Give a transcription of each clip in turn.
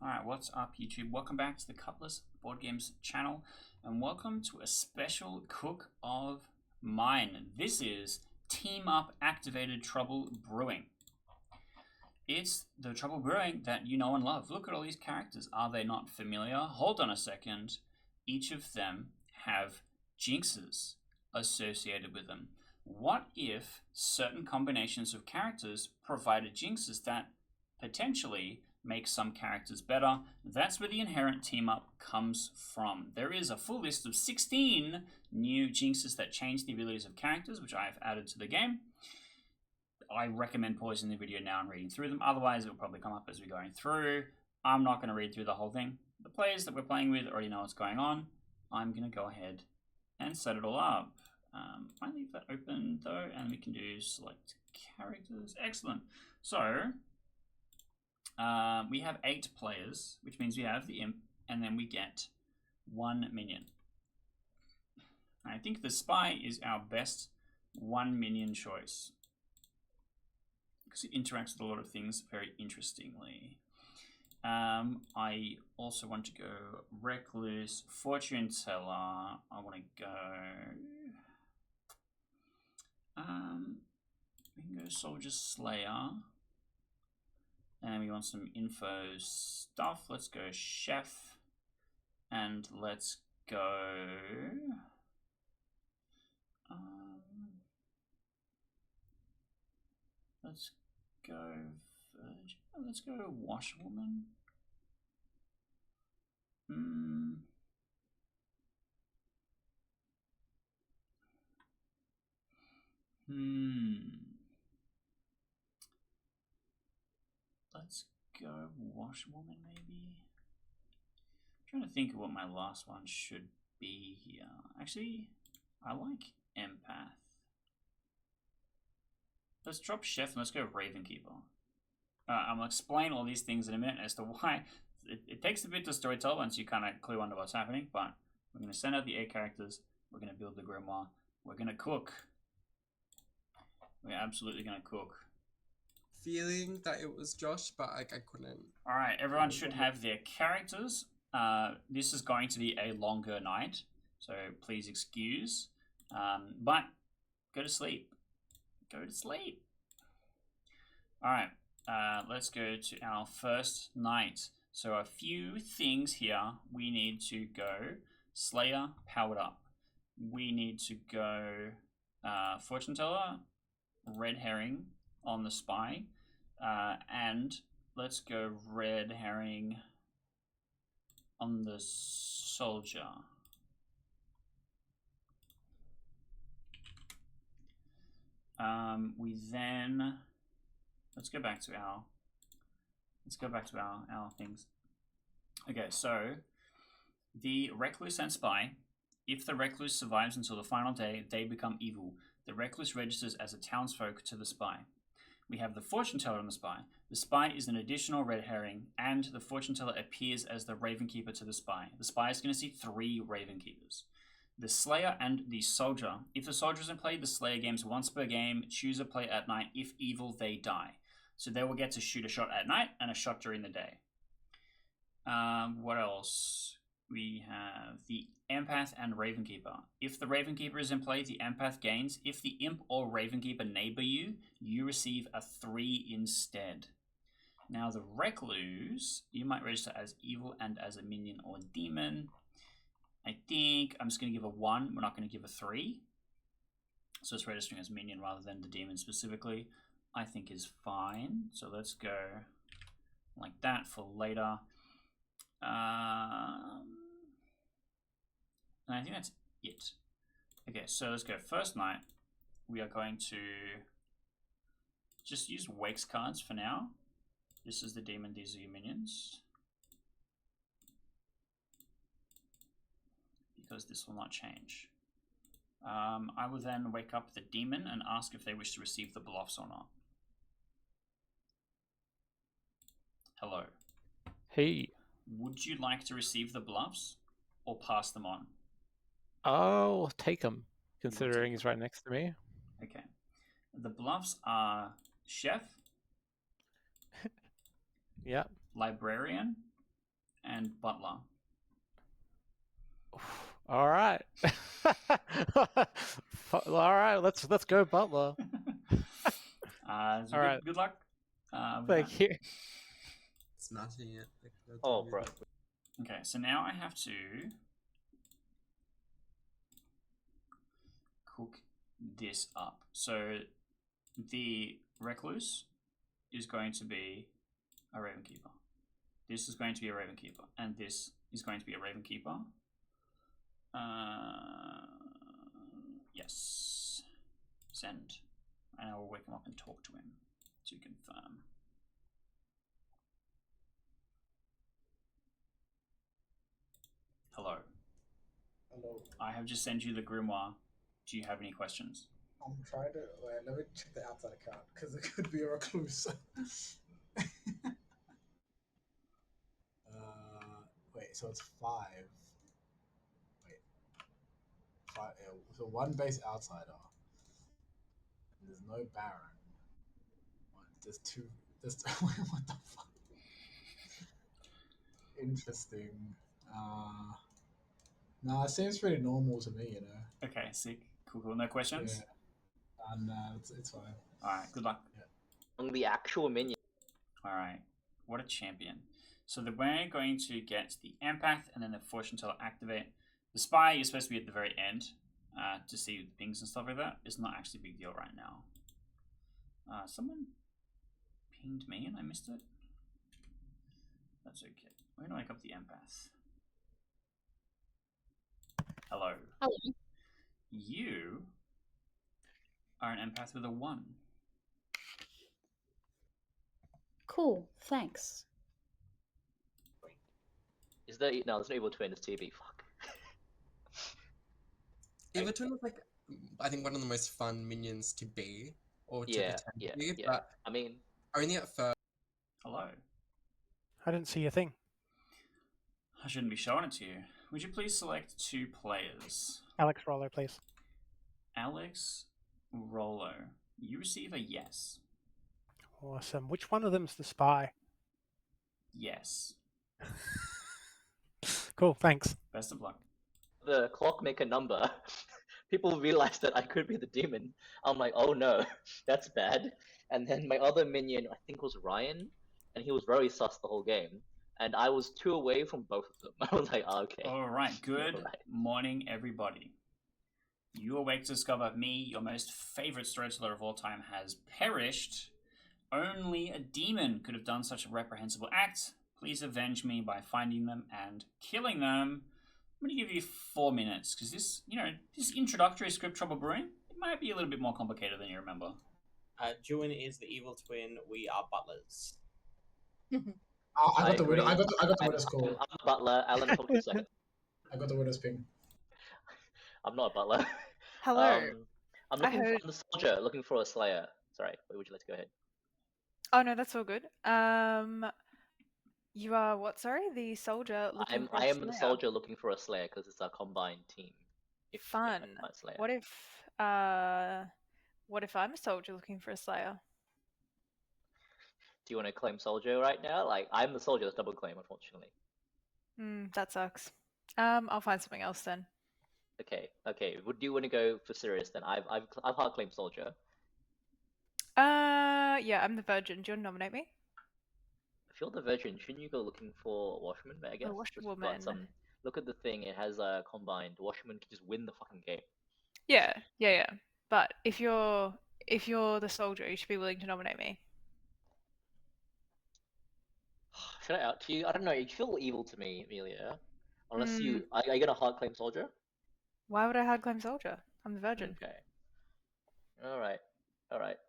Alright, what's up YouTube? Welcome back to the Cutlass Board Games channel and welcome to a special cook of mine. This is Team Up Activated Trouble Brewing. It's the Trouble Brewing that you know and love. Look at all these characters. Are they not familiar? Hold on a second. Each of them have Jinxes associated with them. What if certain combinations of characters provided Jinxes that potentially make some characters better? That's where the inherent team up comes from. There is a full list of 16 new Jinxes that change the abilities of characters, which I've added to the game. I recommend pausing the video now and reading through them. Otherwise, it will probably come up as we're going through. I'm not going to read through the whole thing. The players that we're playing with already know what's going on. I'm going to go ahead and set it all up. I leave that open though, and we can do select characters. Excellent. So we have 8 players, which means we have the imp, and then we get 1 minion. I think the spy is our best 1 minion choice because it interacts with a lot of things very interestingly. I also want to go Recluse, Fortune Teller. I want to go. We can go Soldier Slayer. And we want some info stuff. Let's go Chef. And let's go. Let's go Virgin. Let's go Washwoman. Let's go Washwoman, maybe. I'm trying to think of what my last one should be here. Actually, I like Empath. Let's drop Chef and let's go Ravenkeeper. I'm going to explain all these things in a minute as to why. It takes a bit to storytell once you kind of clue under what's happening, but we're going to send out the 8 characters. We're going to build the Grimoire. We're going to cook. We're absolutely going to cook. Feeling that it was Josh, but I couldn't. Alright, everyone should have their characters. This is going to be a longer night, so please excuse. But go to sleep. Go to sleep. Alright, let's go to our first night. So a few things here. We need to go Slayer powered up. We need to go Fortune Teller, Red Herring on the Spy. And let's go Red Herring on the Soldier. We then let's go back to our things. Okay, so the Recluse and Spy. If the Recluse survives until the final day, they become evil. The Recluse registers as a townsfolk to the Spy. We have the Fortune Teller on the Spy. The Spy is an additional Red Herring, and the Fortune Teller appears as the Ravenkeeper to the Spy. The Spy is going to see 3 Ravenkeepers. The Slayer and the Soldier. If the Soldier is in play, the Slayer games once per game. Choose a play at night. If evil, they die. So they will get to shoot a shot at night and a shot during the day. What else? We have the Empath and Ravenkeeper. If the Ravenkeeper is in play, the Empath gains. If the Imp or Ravenkeeper neighbor you, you receive a 3 instead. Now the Recluse, you might register as evil and as a minion or demon. I think I'm just going to give a 1. We're not going to give a 3. So it's registering as minion rather than the demon specifically. I think is fine. So let's go like that for later. And I think that's it. Okay, so let's go first night. We are going to just use Wakes cards for now. This is the demon, these are your minions. Because this will not change. I will then wake up the demon and ask if they wish to receive the bluffs or not. Hello. Hey. Would you like to receive the bluffs or pass them on? I'll take him, considering he's right next to me. Okay. The bluffs are Chef, Yeah. Librarian, and butler. All right. All right. Let's go Butler. All right. Good luck. With Thank that. you. It's nothing yet. Like, Oh, bro. Okay, so now I have to cook this up. So the recluse is going to be a raven keeper. This is going to be a raven keeper, and this is going to be a raven keeper. Yes. Send. And I will wake him up and talk to him to confirm. Hello. Hello. I have just sent you the grimoire. Do you have any questions? I'm trying to. Wait, let me check the outside account because it could be a recluse. Wait, so it's 5. Wait, 5. So one base outsider. There's no Baron. There's 2. There's what the fuck? Interesting. Nah, it seems pretty normal to me, you know. Okay, sick. Cool. No questions? Yeah. It's fine. Alright, good luck. On the actual minion. Alright, what a champion. So we're going to get the empath and then the fortune teller activate. The spy is supposed to be at the very end to see the pings and stuff like that. It's not actually a big deal right now. Someone pinged me and I missed it. That's okay. We're going to wake up the empath. Hello. Hello. You are an empath with a 1. Cool, thanks. Is there no? There's no evil twin. It's TB. Fuck. Evil Twin was like, I think one of the most fun minions to be, or to Yeah, pretend to be, yeah. but I mean, only at first. Hello. I didn't see a thing. I shouldn't be showing it to you. Would you please select 2 players? Alex Rollo, please. Alex Rollo. You receive a yes. Awesome. Which one of them's the spy? Yes. Cool, thanks. Best of luck. the clockmaker number. People realized that I could be the demon. I'm like, oh no, that's bad. And then my other minion, I think was Ryan, and he was very sus the whole game. And I was 2 away from both of them. I was like, oh, okay. Alright, good Alright. morning, everybody. You awake to discover me, your most favorite storyteller of all time, has perished. Only a demon could have done such a reprehensible act. Please avenge me by finding them and killing them. I'm going to give you 4 minutes, because this, this introductory script trouble brewing, it might be a little bit more complicated than you remember. Juin is the evil twin. We are butlers. I got the agree. winner. I got the winner's I'm call. a butler. Alan, talk to you a second. I got the winner's ping. I'm not a butler. Hello. I'm looking heard- for the soldier, looking for a slayer. Sorry, would you like to go ahead? Oh no, that's all good. You are what? Sorry, the soldier looking for a I am the slayer. soldier looking for a slayer because it's a combined team. If you Fun. can find a slayer. What if I'm a soldier looking for a slayer? Do you want to claim soldier right now? Like, I'm the soldier. That's double claim, unfortunately. That sucks. I'll find something else then. Okay. Would you want to go for serious then? I've hard claimed soldier. Yeah, I'm the virgin. Do you want to nominate me? If you're the virgin, shouldn't you go looking for Washman? I guess. Just got washerwoman. some. Look at the thing. It has a combined. Washman can just win the fucking game. Yeah. But if you're the soldier, you should be willing to nominate me. Should I out to you? I don't know. You feel evil to me, Amelia. Unless you are you gonna hard claim soldier? Why would I hard claim soldier? I'm the virgin. Okay. All right.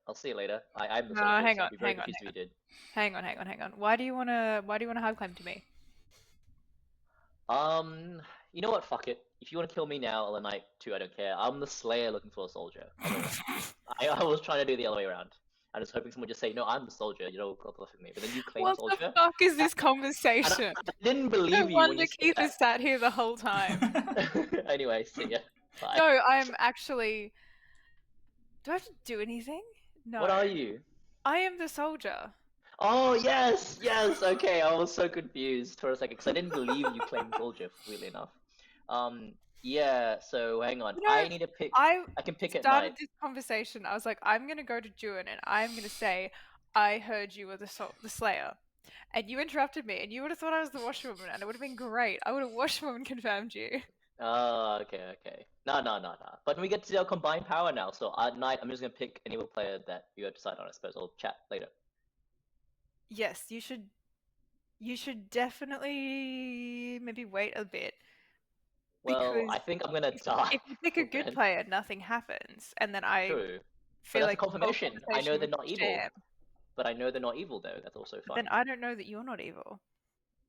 I'll see you later. I'm the No, soldier. hang so on, I'd be very hang on, confused if you did. Hang on. Why do you wanna hard claim to me? You know what? Fuck it. If you want to kill me now, or night 2, I don't care. I'm the slayer looking for a soldier. I was trying to do the other way around. I was hoping someone would just say, no, I'm the soldier. You don't look at me. But then you claim What soldier. the fuck is this And conversation? I didn't believe No you when wonder you said Keith has sat here the whole time. that. Anyway, see ya. Bye. No, I'm actually. Do I have to do anything? No. What are you? I am the soldier. Oh yes, yes. Okay, I was so confused for a second because I didn't believe you claimed soldier. Weirdly enough. Yeah. So hang on. You know, I need to pick. I I can pick at started night. this conversation. I was like, I'm gonna go to June and I'm gonna say, I heard you were the Slayer, and you interrupted me, and you would have thought I was the washerwoman, and it would have been great. I would have washerwoman confirmed you. Oh, okay, okay. No. But we get to our combined power now. So at night, I'm just gonna pick an evil player that you have decided on. I suppose I'll chat later. Yes, you should. You should definitely maybe wait a bit. Well, Because I think I'm gonna die. if you pick a good then. player, nothing happens, and then I True. But feel that's like a confirmation. I know they're not evil. Sham. But I know they're not evil though. That's also fine. Then I don't know that you're not evil.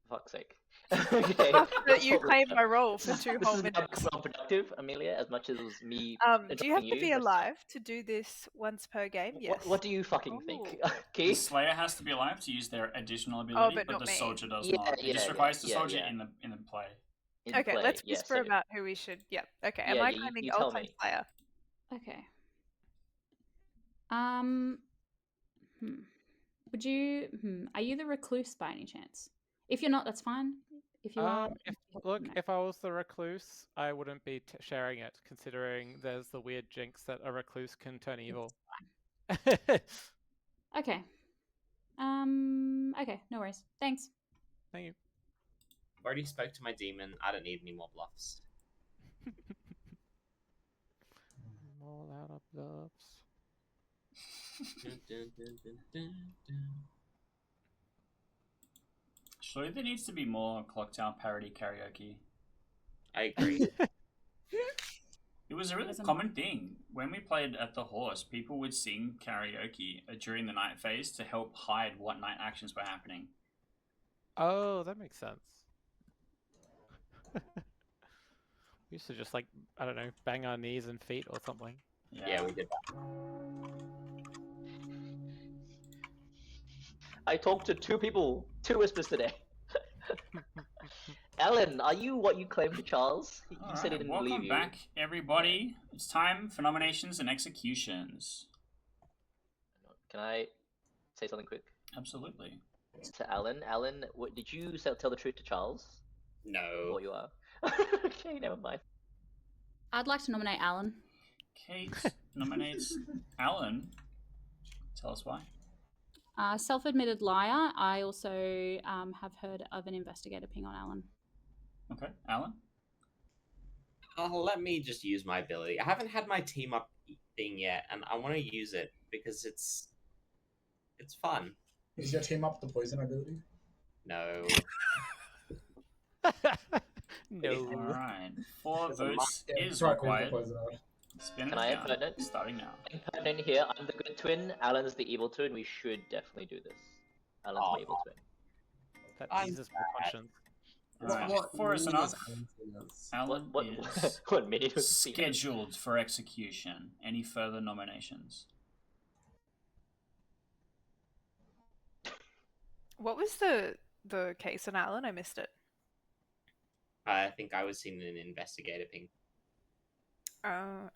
For fuck's sake. Okay. After you that's what- claimed my role for This 2 is whole now minutes. becoming unproductive, Amelia, as much as it was me. Do you have to be that's- alive to do this once per game? Yes. What do you fucking think, The Keith? Slayer has to be alive to use their additional ability, but but not the me. soldier does Yeah, not. It yeah, just yeah, requires the yeah, soldier yeah. in the play. In Okay, play, let's yeah, whisper so- about who we should. Yep. Okay. Yeah, Am I you claiming tell Old me. Slayer? Okay. Would you? Are you the recluse by any chance? If you're not, that's fine. If you are, Look, no. if I was the recluse, I wouldn't be sharing it, considering there's the weird jinx that a recluse can turn evil. Okay. Okay, no worries. Thanks. Thank you. I've already spoke to my demon. I don't need any more bluffs. All out of bluffs. Dun, dun, dun, dun, dun, dun. Surely there needs to be more Clocktower parody karaoke. I agree. It was a really Doesn't- common thing. When we played at the Horse, people would sing karaoke during the night phase to help hide what night actions were happening. Oh, that makes sense. We used to just, like, I don't know, bang our knees and feet or something. Yeah, we did that. I talked to 2 people, 2 whispers today. Alan, are you what you claimed to Charles? You said he Alright, didn't welcome believe you. back, everybody. It's time for nominations and executions. Can I say something quick Absolutely. to Alan? Alan, did you tell the truth to Charles? No. What you are? Okay, never mind. I'd like to nominate Alan. Kate nominates Alan. Tell us why. Self-admitted liar. I also have heard of an investigator ping on Alan. Okay, Alan? Let me just use my ability. I haven't had my team up thing yet, and I want to use it because it's fun. Is your team up the poison ability? No. No. Alright. 4 There's a votes Yeah, is try to call required. the poison out. Spin it Can I down. input it? Starting now. Impertinent here. I'm the good twin. Alan's the evil twin. We should definitely do this. Alan's my evil twin. That I'm eases my conscience. Alright, What four is minion enough. Alan Sinners? Alan What is what minion was seen? scheduled for execution. Any further nominations? What was the case on Alan? I missed it. I think I was seeing an investigator ping.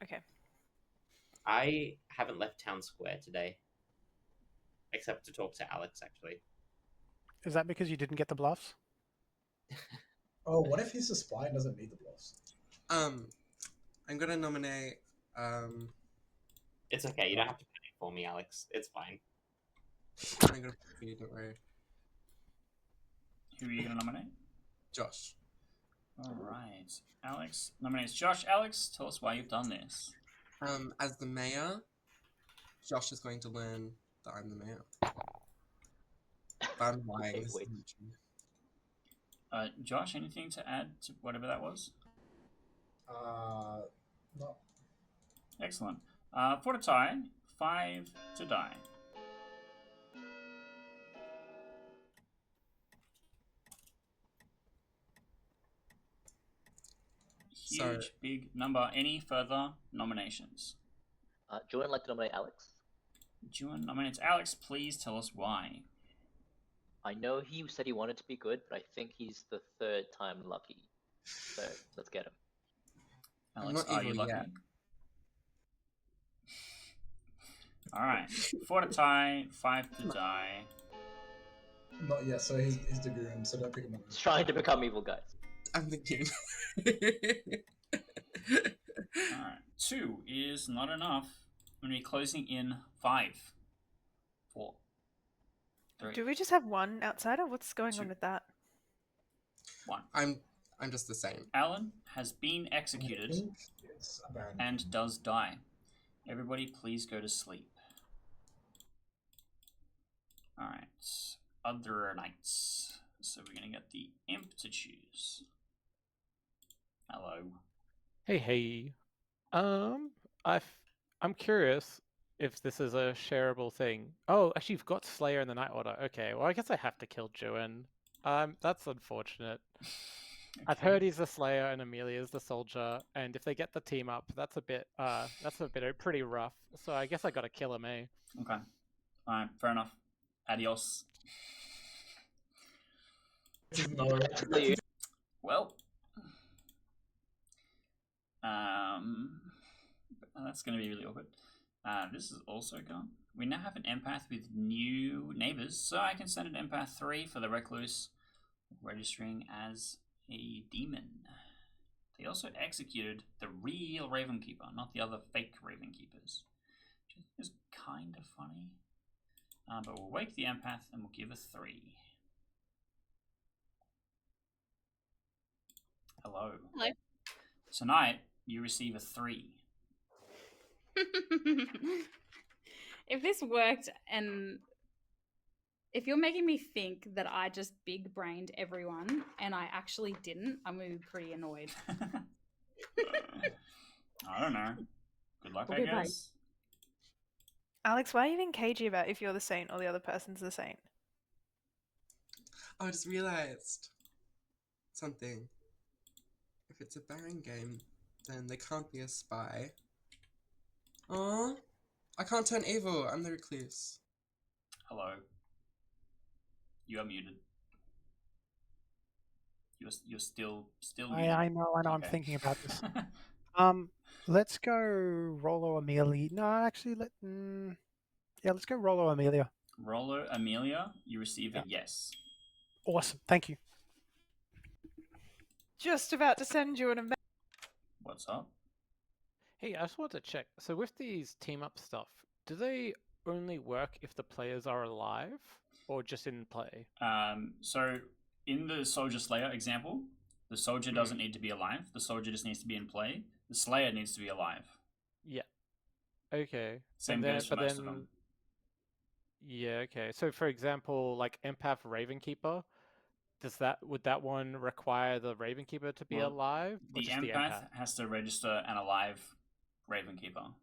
Okay. I haven't left town square today. Except to talk to Alex, actually. Is that because you didn't get the bluffs? Oh, what if he's a spy and doesn't need the bluffs? I'm gonna nominate. It's okay, you don't have to panic for me, Alex. It's fine. I'm gonna pick for you, don't worry. Who are you going to nominate? Josh. Alright. Alex nominates Josh. Alex, tell us why you've done this. As the mayor, Josh is going to learn that I'm the mayor. But I'm lying. Okay, this wait. isn't true. Josh, anything to add to whatever that was? No. Excellent. For the tie, 5 to die. Huge, So- big number. Any further nominations? Jordan like to nominate Alex. Juan nominates Alex. Please tell us why. I know he said he wanted to be good, but I think he's the 3rd time lucky. So let's get him. I'm Alex, not are you evil lucky? yet. Alright. For the tie, 5 to die. Not yet, so he's the goon, so don't pick him up. He's trying to become evil, guys. I'm the king. Alright. 2 is not enough. I'm going to be closing in 5, 4, 3, Do we just have one outsider? What's going on 2, with that? 1. I'm just the same. Alan has been I executed think it's a Baron. and does die. Everybody please go to sleep. Alright. Other knights. So we're going to get the imp to choose. Hello. Hey. I'm curious if this is a shareable thing. Oh, actually, you've got Slayer in the Night Order. Okay, well, I guess I have to kill Juin. That's unfortunate. I've heard he's the Slayer and Amelia's the Soldier, and if they get the team up, that's a bit pretty rough. So I guess I gotta kill him, eh? Okay. Alright, fair enough. Adios. No. Well, that's going to be really awkward. This is also gone. We now have an empath with new neighbors, so I can send an empath 3 for the recluse, registering as a demon. They also executed the real Ravenkeeper, not the other fake Ravenkeepers, which is kind of funny. But we'll wake the empath and we'll give a 3. Hello. Hello. Tonight, you receive a 3. If this worked, and if you're making me think that I just big brained everyone and I actually didn't, I'm gonna be pretty annoyed. I don't know. Good luck, Okay, I bye. guess. Alex, why are you being cagey about if you're the saint or the other person's the saint? I just realized something. If it's a Baron game, then they can't be a spy. Aw, I can't turn evil. I'm the recluse. Hello. You are muted. You're still muted. I know. I'm Okay. thinking about this. Let's go Rolo Amelia. No, actually, let's go Rolo Amelia. Rolo Amelia, you receive a yes. Awesome. Thank you. Just about to send you an email. What's up? Hey, I just wanted to check. So with these team up stuff, do they only work if the players are alive, or just in play? So in the Soldier Slayer example, the soldier doesn't need to be alive. The soldier just needs to be in play. The Slayer needs to be alive. Yeah. Okay. Same goes for most of them. Yeah. Okay. So for example, like Empath Ravenkeeper, would that one require the Ravenkeeper to be Well, alive? Or The just the empath Empath? has to register an alive Ravenkeeper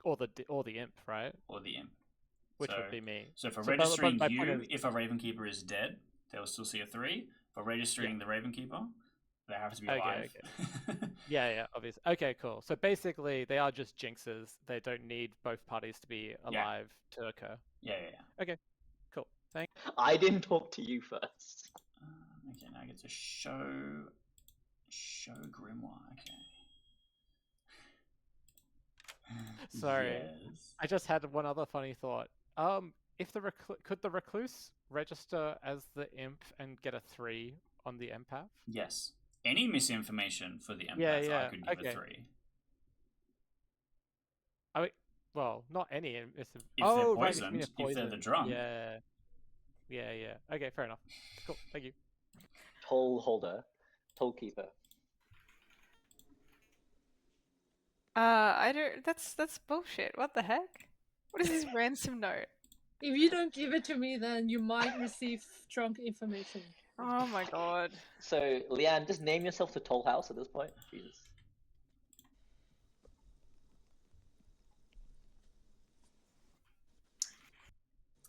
Or the Imp, right? or the imp. Which So- would be me. So for So, but registering my point you, is- if a Ravenkeeper is dead, they'll still see a 3. For registering the Ravenkeeper, they have to be Okay, alive. Yeah, obviously. Okay, cool. So basically, they are just Jinxes. They don't need both parties to be alive to occur. Yeah. Okay, cool. Thanks. I didn't talk to you first. Okay, now I get to show Grimoire. Okay. Sorry. Yes. I just had one other funny thought. If could the Recluse register as the Imp and get a 3 on the Empath? Yes. Any misinformation for the empath, Yeah, I could give okay. a 3. Well, not any. If they're right, you poisoned, mean if they're the poison. drunk. Yeah. Okay, fair enough. Cool. Thank you. Toll holder, toll keeper. I don't. That's bullshit. What the heck? What is this ransom note? If you don't give it to me, then you might receive drunk information. Oh my god. So, Leanne, just name yourself the Toll House at this point. Jesus.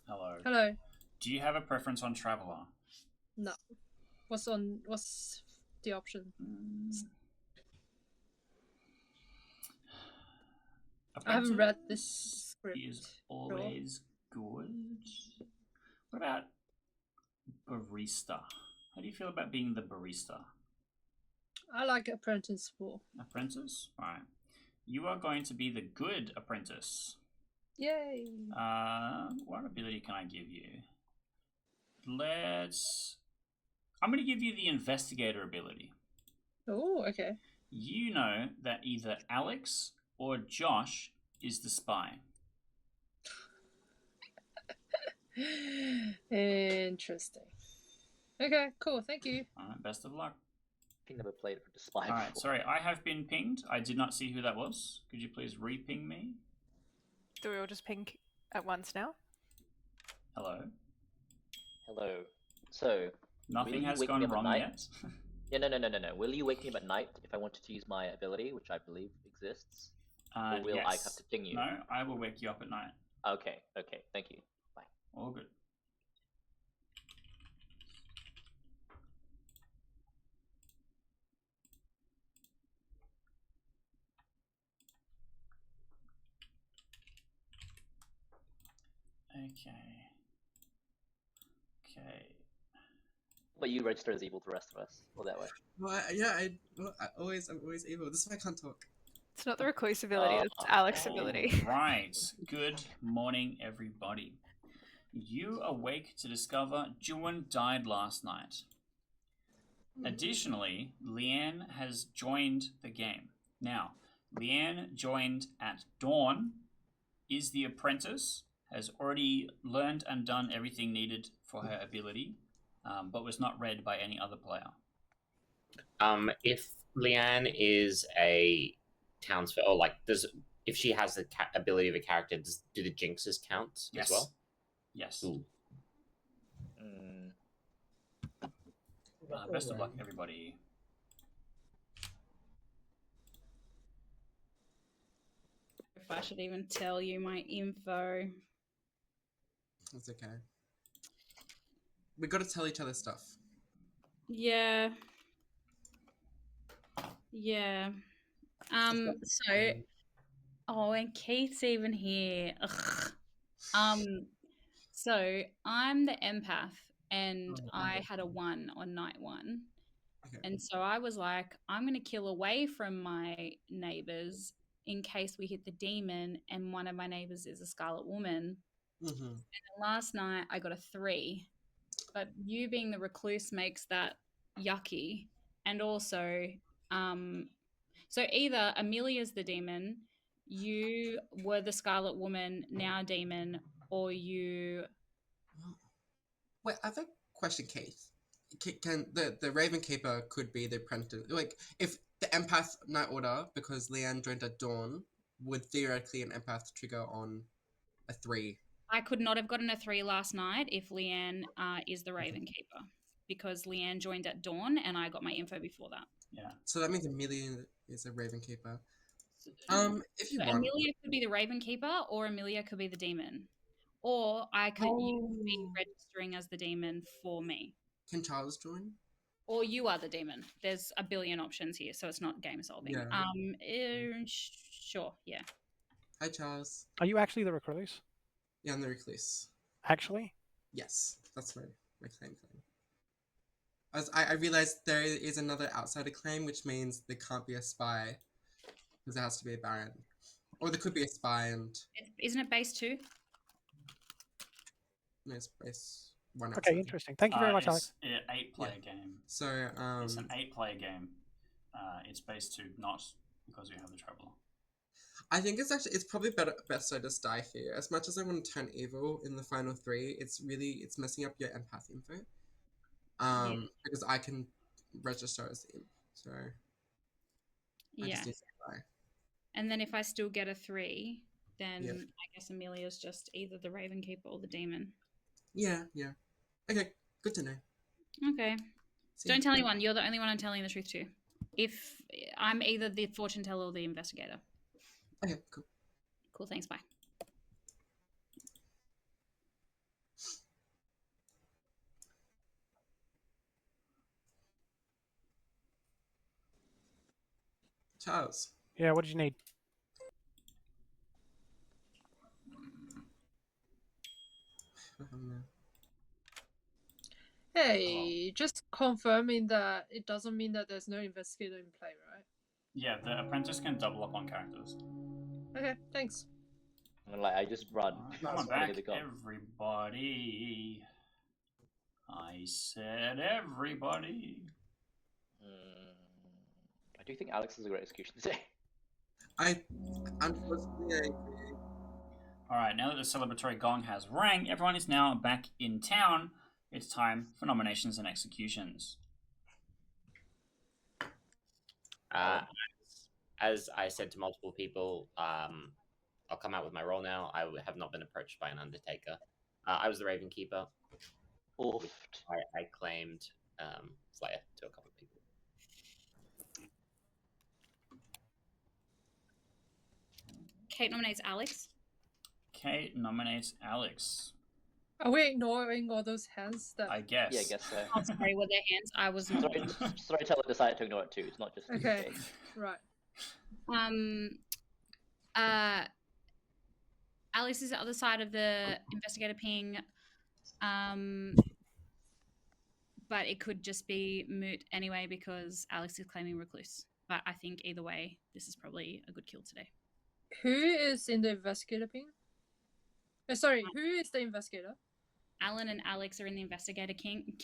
Hello. Hello. Do you have a preference on Traveler? No. What's the option? I haven't read this script. Is always good. What about barista? How do you feel about being the barista? I like apprentice more. Apprentice? Alright. You are going to be the good apprentice. Yay! What ability can I give you? I'm going to give you the investigator ability. Oh, okay. You know that either Alex or Josh is the spy. Interesting. Okay, cool. Thank you. Alright, best of luck. I think never played for the spy Alright, before. sorry, I have been pinged. I did not see who that was. Could you please re-ping me? Do we all just ping at once now? Hello? Hello. So, Nothing will you has wake me gone up at wrong night? yet. Yeah, no. Will you wake me up at night if I wanted to use my ability, which I believe exists? Or will I Yes. have to ping you? No, I will wake you up at night. Okay, thank you. Bye. All good. Okay. But you register as evil to the rest of us, or that way. Well, I'm always evil. This is why I can't talk. It's not the recluse ability, it's Alex's ability. Right. Good morning, everybody. You awake to discover Juan died last night. Additionally, Leanne has joined the game. Now, Leanne joined at dawn, is the apprentice, has already learned and done everything needed for her ability, but was not read by any other player. If Leanne is a townsfolk, or like, if she has the ability of a character, do the Jinxes count as well? Yes. Ooh. Best of luck, everybody. If I should even tell you my info. That's okay. We got to tell each other stuff. Yeah. So, oh, and Keith's even here. Ugh. So I'm the empath, and I had a 1 on night 1. Okay. And so I was like, I'm going to kill away from my neighbors in case we hit the demon, and one of my neighbors is a Scarlet Woman. Mm-hmm. And last night I got a 3. But you being the recluse makes that yucky. And also, so either Amelia's the demon, you were the Scarlet Woman, now demon, or you... Wait, I have a question, Keith. Can the Raven Keeper could be the apprentice? Like, if the empath night order, because Leanne joined at dawn, would theoretically an empath trigger on a 3? I could not have gotten a 3 last night if Leanne is the Raven Keeper, because Leanne joined at dawn and I got my info before that. Yeah. So that means Amelia is a Raven Keeper. If you So want, Amelia could be the Raven Keeper, or Amelia could be the demon, or you could be registering as the demon for me. Can Charles join? Or you are the demon. There's a billion options here, so it's not game solving. Yeah. Sure, yeah. Hi, Charles. Are you actually the recluse? Yeah, I'm the recluse. Actually? Yes, that's my claim. As I realized there is another outsider claim, which means there can't be a spy, because there has to be a baron. Or there could be a spy and... Isn't it base 2? No, it's base 1 outsider. Okay, interesting. Thank you very much, Alex. It's an 8-player game. So, It's an 8-player game. It's base 2, not because we have the Traveler. I think it's probably best I just die here. As much as I want to turn evil in the final 3, it's messing up your empath info. Because I can register as the imp, so I just need to die. And then if I still get a 3, then I guess Amelia's just either the Raven Keeper or the demon. Yeah. Okay, good to know. Okay. Don't tell anyone. You're the only one I'm telling the truth to. If I'm either the fortune teller or the investigator. Okay, cool. Cool, thanks, bye. Charles. Yeah, what did you need? Hey, just confirming that it doesn't mean that there's no investigator in play, right? Yeah, the apprentice can double up on characters. Okay, thanks. I just run. Come on back, everybody. I said everybody. I do think Alex is a great execution today. Unfortunately, I agree. Alright, now that the celebratory gong has rang, everyone is now back in town. It's time for nominations and executions. As I said to multiple people, I'll come out with my role now. I have not been approached by an Undertaker. I was the Raven Keeper. Oofed. I claimed Slayer to a couple of people. Kate nominates Alex. Kate nominates Alex. Are we ignoring all those hands? That I guess. Yeah, I guess so. Oh, sorry, were their hands? I was not. Storyteller decided to ignore it too. It's not just okay, Kate. right. Alex is the other side of the investigator ping. But it could just be moot anyway because Alex is claiming recluse. But I think either way, this is probably a good kill today. Who is in the investigator ping? Sorry, who is the investigator? Alan and Alex are in the investigator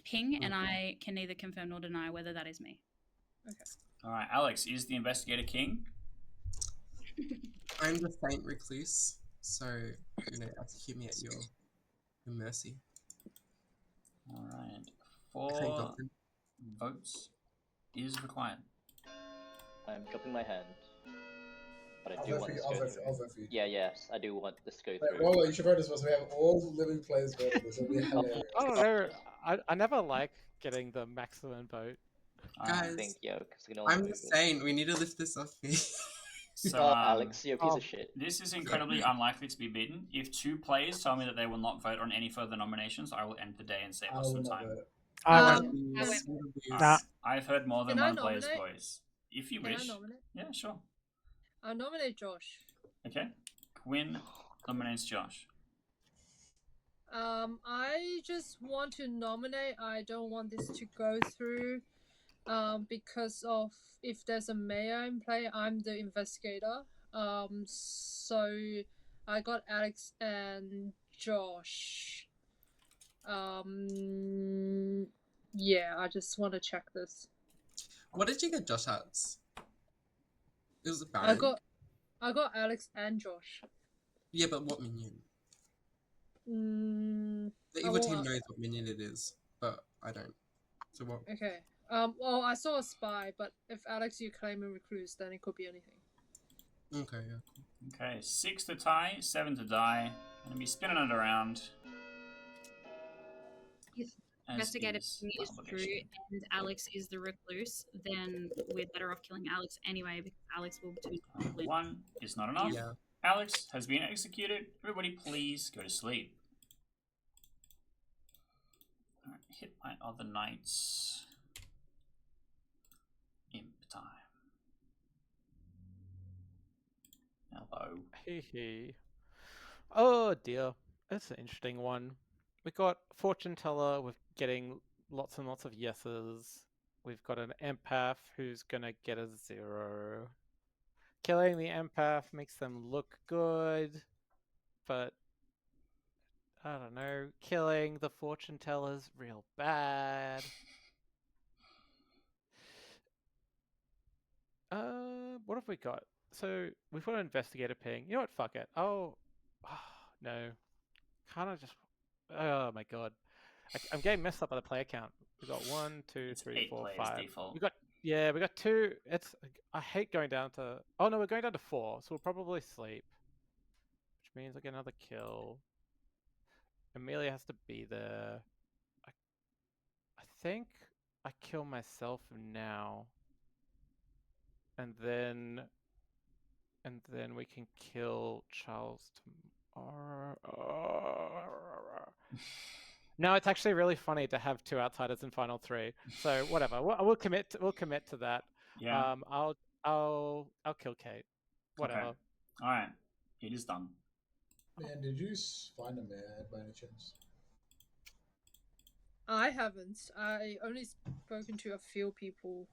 ping, and I can neither confirm nor deny whether that is me. Okay. All right, Alex is the investigator king. I'm the faint recluse, so execute me at your mercy. All right, Thank 4 God. votes is required. I'm dropping my hand. But I I'll do vote want for you. this I'll to go vote for you. through. I'll vote for you. Yeah, yes, I do want this to go Wait, through. Rolo, you should vote as well. So we have all living players voting. This will be hilarious. I don't know. I never like getting the maximum vote. Guys, Thank you, because we can only I'm move the it. saint. We need to lift this off me. So, Alex, you're a piece of shit. This is incredibly unlikely to be beaten. If 2 players tell me that they will not vote on any further nominations, I will end the day and save us some time. I Um, Nah. I've heard more than Can I one player's nominate? voice. If you Can I wish. nominate? Yeah, sure. I'll nominate Josh. Okay. Quinn nominates Josh. I just want to nominate. I don't want this to go through. Because of if there's a mayor in play, I'm the investigator. So I got Alex and Josh. Yeah, I just want to check this. What did you get Josh as? It was a Baron. I got Alex and Josh. Yeah, but what minion? The I evil team won't- knows what minion it is, but I don't. So what? Okay. Well, I saw a spy, but if Alex you claim a recluse, then it could be anything. Okay, yeah. Okay, 6 to tie, 7 to die. Gonna be spinning it around. If investigator ping is true and Alex is the recluse, then we're better off killing Alex anyway because Alex will do. 1 is not enough. Yeah. Alex has been executed. Everybody, please go to sleep. Alright, hit my other knights. Imp time. Hello. Hee. Oh dear, that's an interesting one. We got fortune teller with getting lots and lots of yeses. We've got an empath who's gonna get a 0. Killing the empath makes them look good, but I don't know. Killing the fortune teller's real bad. What have we got? So we've got an investigator ping. You know what? Fuck it. Oh, no. Can't I just? Oh my god. I'm getting messed up by the player count. We got 1, 2, It's 3, 8 4, players 5. default. We got we got 2. It's I hate going down to. Oh no, we're going down to 4, so we'll probably sleep, which means I get another kill. Amelia has to be there. I think I kill myself now, and then we can kill Charles tomorrow. No, it's actually really funny to have 2 outsiders in final 3. So whatever, we'll commit to that. Yeah. I'll kill Kate. Whatever. Okay. All right. It is done. Man, did you find a mayor by any chance? I haven't. I only spoken to a few people.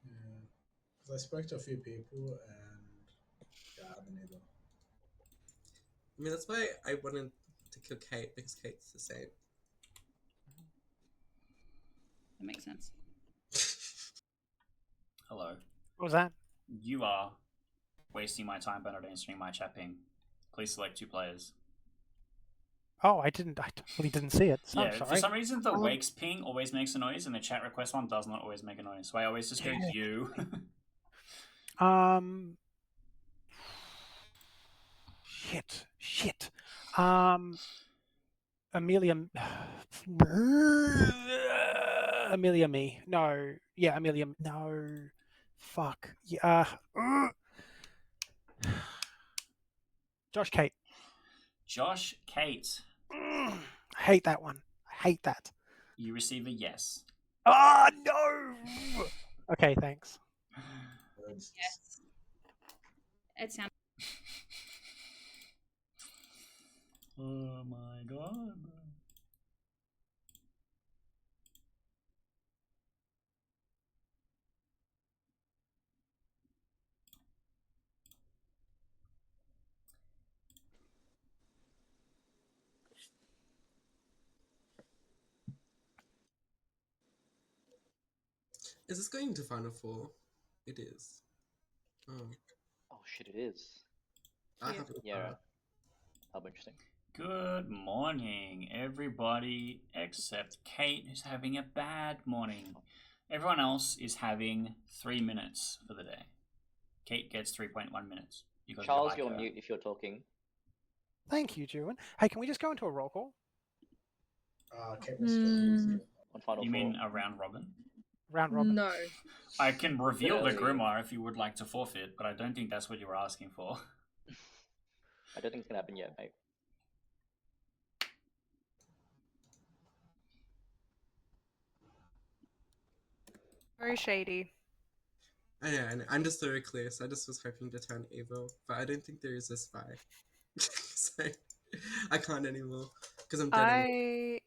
Yeah, because I spoke to a few people and yeah, I haven't either. I mean, that's why I wanted to kill Kate because Kate's the same. That makes sense. Hello. What was that? You are wasting my time by not answering my chat ping. Please select 2 players. Oh, I totally didn't see it. So Yeah, I'm sorry. for some reason the wakes ping always makes a noise and the chat request one does not always make a noise. So I always just go you. Shit. Amelia. Amelia me. No. Yeah, Amelia. No. Fuck. Yeah. Josh Kate. Josh Kate. I hate that one. I hate that. You receive a yes. Oh, no! Okay, thanks. Yes. It sounds. Oh my god. Is this going to Final Four? It is. Oh. Oh shit, it is. I haven't. Yeah. That'll be interesting. Good morning, everybody except Kate, who's having a bad morning. Everyone else is having 3 minutes for the day. Kate gets 3.1 minutes. Because Charles, like you're her. mute if you're talking. Thank you, Juan. Hey, can we just go into a roll call? Kate was still On Final You Four. mean a round robin? Round robin. No. I can reveal the Really? grimoire if you would like to forfeit, but I don't think that's what you were asking for. I don't think it's gonna happen yet, mate. Very shady. Yeah, I'm just the recluse. I just was hoping to turn evil, but I don't think there is a spy. So I can't anymore because I'm dead. I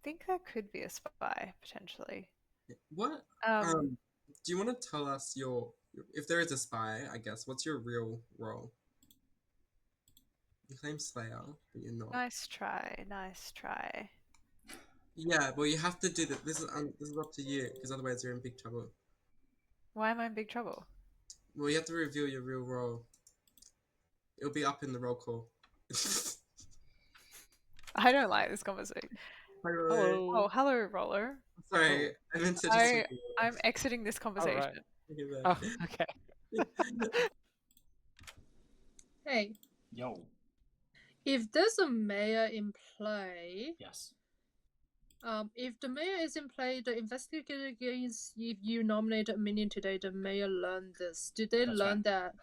think that could be a spy potentially. What? Um, Do you want to tell us if there is a spy? I guess what's your real role? You claim Slayer, but you're not. nice try, nice try. Yeah, well, you have to do that. This is up to you because otherwise you're in big trouble. Why am I in big trouble? Well, you have to reveal your real role. It'll be up in the roll call. I don't like this conversation. Hello. Oh, hello, Roller. Sorry, I meant to just. I'm exiting this conversation. Oh, okay. Hey, Yo. if there's a mayor in play, Yes. if the mayor is in play, the investigator gains. If you nominate a minion today, the mayor learned this. Did they That's learn right. that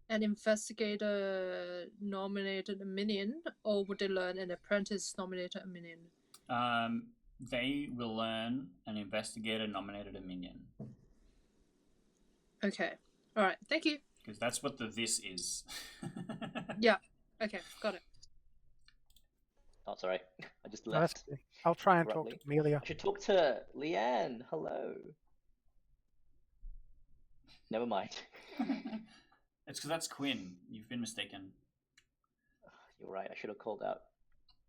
an investigator nominated a minion, or would they learn an apprentice nominated a minion? They will learn an investigator nominated a minion. Okay. All right. Thank you. Because that's what the this is. Yeah. Okay. Got it. Oh, sorry. I just No, that's left. good. I'll try and talk abruptly. to Amelia. I should talk to Leanne. Hello. Never mind. It's because that's Quinn. You've been mistaken. You're right. I should have called out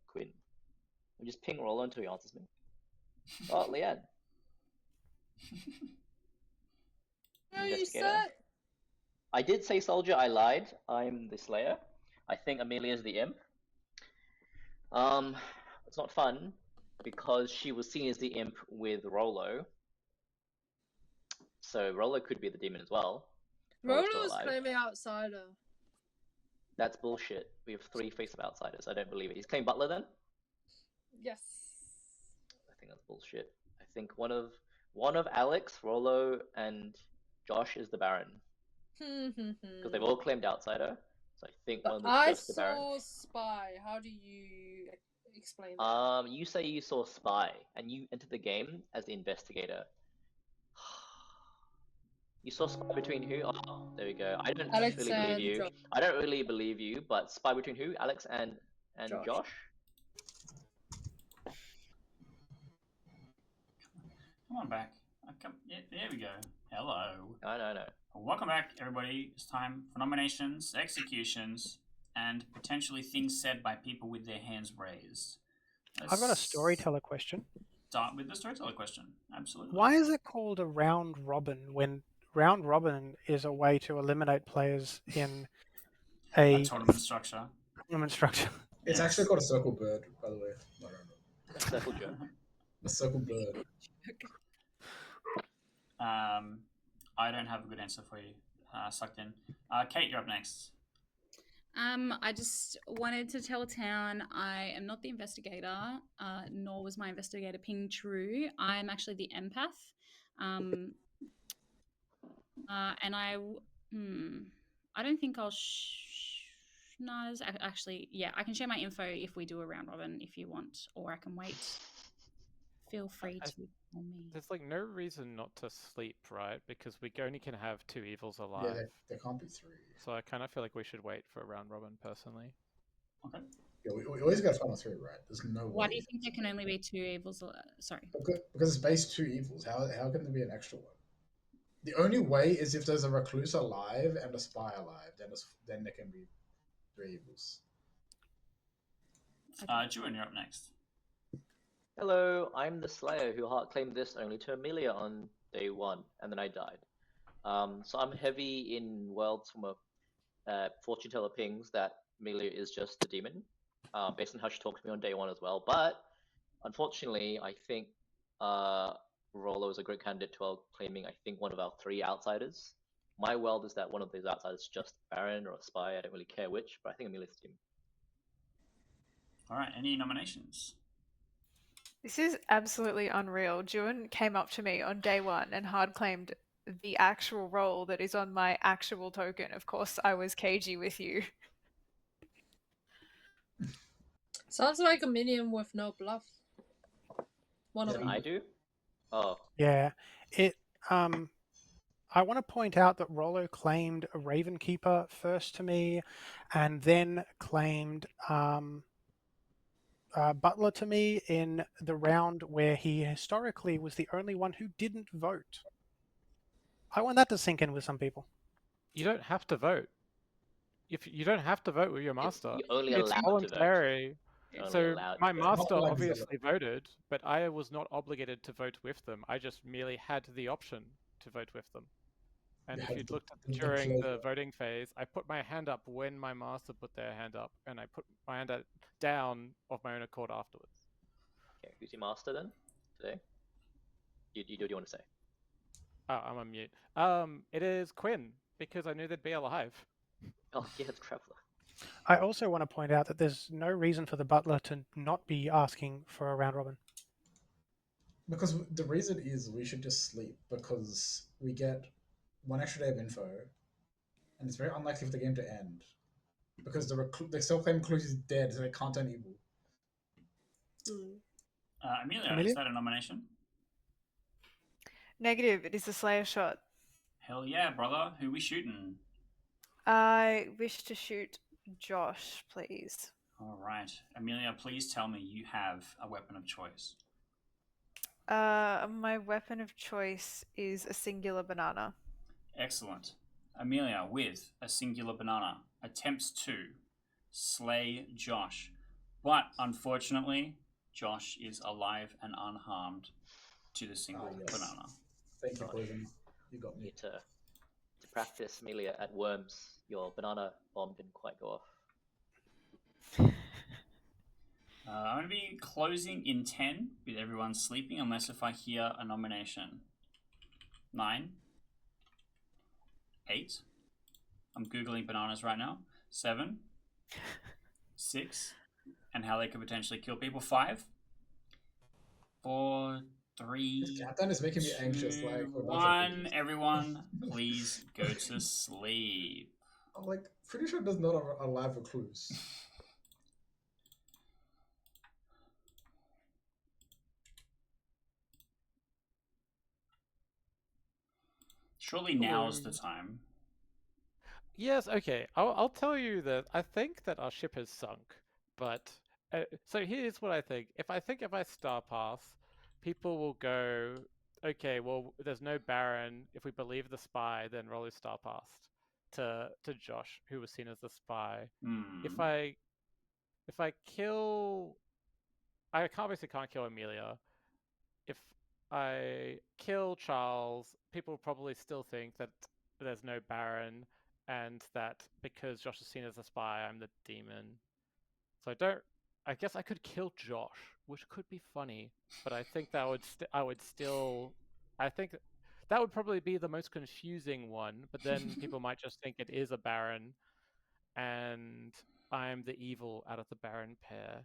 Quinn. We just ping Rollo until he answers me. Oh, Leanne. No, you Investigator. said. I did say soldier. I lied. I'm the Slayer. I think Amelia's the imp. It's not fun because she was seen as the imp with Rollo. So Rollo could be the demon as well. Rollo's still Rolo's alive. claiming outsider. That's bullshit. We have 3 face of outsiders. I don't believe it. He's claimed Butler then? Yes. I think that's bullshit. I think one of Alex, Rollo, and Josh is the Baron. Because they've all claimed outsider. So I think one of them's I just the Baron. saw spy. How do you explain that? You say you saw spy and you entered the game as the investigator. You saw spy between who? Oh, there we go. I don't Alex really believe and you. Josh. I don't really believe you, but spy between who? Alex and Josh? Come on back. Yeah, there we go. Hello. No. Welcome back, everybody. It's time for nominations, executions. and potentially things said by people with their hands raised. I've got a storyteller question. Start with the storyteller question. Absolutely. Why is it called a round robin when round robin is a way to eliminate players in A a tournament structure. tournament structure? It's Yes. actually called a circle bird, by the way. No. A circle jerk. A circle bird. I don't have a good answer for you. Sucked in. Kate, you're up next. I just wanted to tell town I am not the investigator, nor was my investigator ping true. I'm actually the empath. And I don't think I'll. No, actually, yeah, I can share my info if we do a round robin if you want, or I can wait. Feel free to tell me. There's like no reason not to sleep, right? Because we only can have 2 evils alive. Yeah, there can't be 3. So I kind of feel like we should wait for a round robin, personally. Okay. Yeah, we always got final 3, right? There's no way. Why do you think there can only be 2 evils? Sorry. Because it's base 2 evils. How can there be an extra one? The only way is if there's a recluse alive and a spy alive. Then there can be 3 evils. Juin, you're up next. Hello, I'm the Slayer who heart claimed this only to Amelia on day 1, and then I died. So I'm heavy in worlds from a fortune teller pings that Amelia is just the demon, based on how she talked to me on day 1 as well. But unfortunately, I think Rollo is a great candidate to claiming, I think, one of our 3 outsiders. My world is that one of these outsiders is just a Baron or a Spy. I don't really care which, but I think Amelia's the demon. All right, any nominations? This is absolutely unreal. Juin came up to me on day 1 and hard claimed the actual role that is on my actual token. Of course, I was cagey with you. Sounds like a minion with no bluff. One of Did them. I do? Oh. Yeah. I want to point out that Rollo claimed a Ravenkeeper first to me, and then claimed Butler to me in the round where he historically was the only one who didn't vote. I want that to sink in with some people. You don't have to vote. If you don't have to vote with your master, You're only it's allowed voluntary. to vote. So my master Not like obviously voted, but I was not obligated to vote with them. I just merely had the option to vote with them. And You if had you'd the- looked at the during the pleasure. voting phase, I put my hand up when my master put their hand up, and I put my hand down of my own accord afterwards. Okay, who's your master then today? You do you want to say? Oh, I'm on mute. It is Quinn, because I knew they'd be alive. Oh yeah, the Traveler. I also want to point out that there's no reason for the Butler to not be asking for a round robin. Because the reason is we should just sleep because we get 1 extra day of info, and it's very unlikely for the game to end because they still claim Recluse is dead, so they can't turn evil. Amelia, is that a nomination? Negative, it is a Slayer shot. Hell yeah, brother. Who we shooting? I wish to shoot Josh, please. All right. Amelia, please tell me you have a weapon of choice. My weapon of choice is a singular banana. Excellent. Amelia, with a singular banana, attempts to slay Josh. But unfortunately, Josh is alive and unharmed to the single banana. Thank you, Poison. You got me. Need to practice, Amelia, at Worms. Your banana bomb didn't quite go off. I'm going to be closing in 10 with everyone sleeping, unless if I hear a nomination. 9. 8. I'm Googling bananas right now. 7. 6. And how they could potentially kill people. 5. 4. 3. This countdown is making me anxious. Like, we're about to 1. lose. Everyone, please go to sleep. I'm like pretty sure there's not a live recluse. Surely now's the time. Yes, okay. I'll tell you that I think that our ship has sunk, but so here's what I think. If I star pass, people will go, okay, well, there's no Baron. If we believe the spy, then Rollo star passed. to Josh, who was seen as the spy. Hmm. If I kill, I obviously can't kill Amelia. If I kill Charles, people probably still think that there's no Baron, and that because Josh is seen as a spy, I'm the demon. So I guess I could kill Josh, which could be funny, but I think that I think that would probably be the most confusing one. But then people might just think it is a Baron, and I'm the evil out of the Baron pair.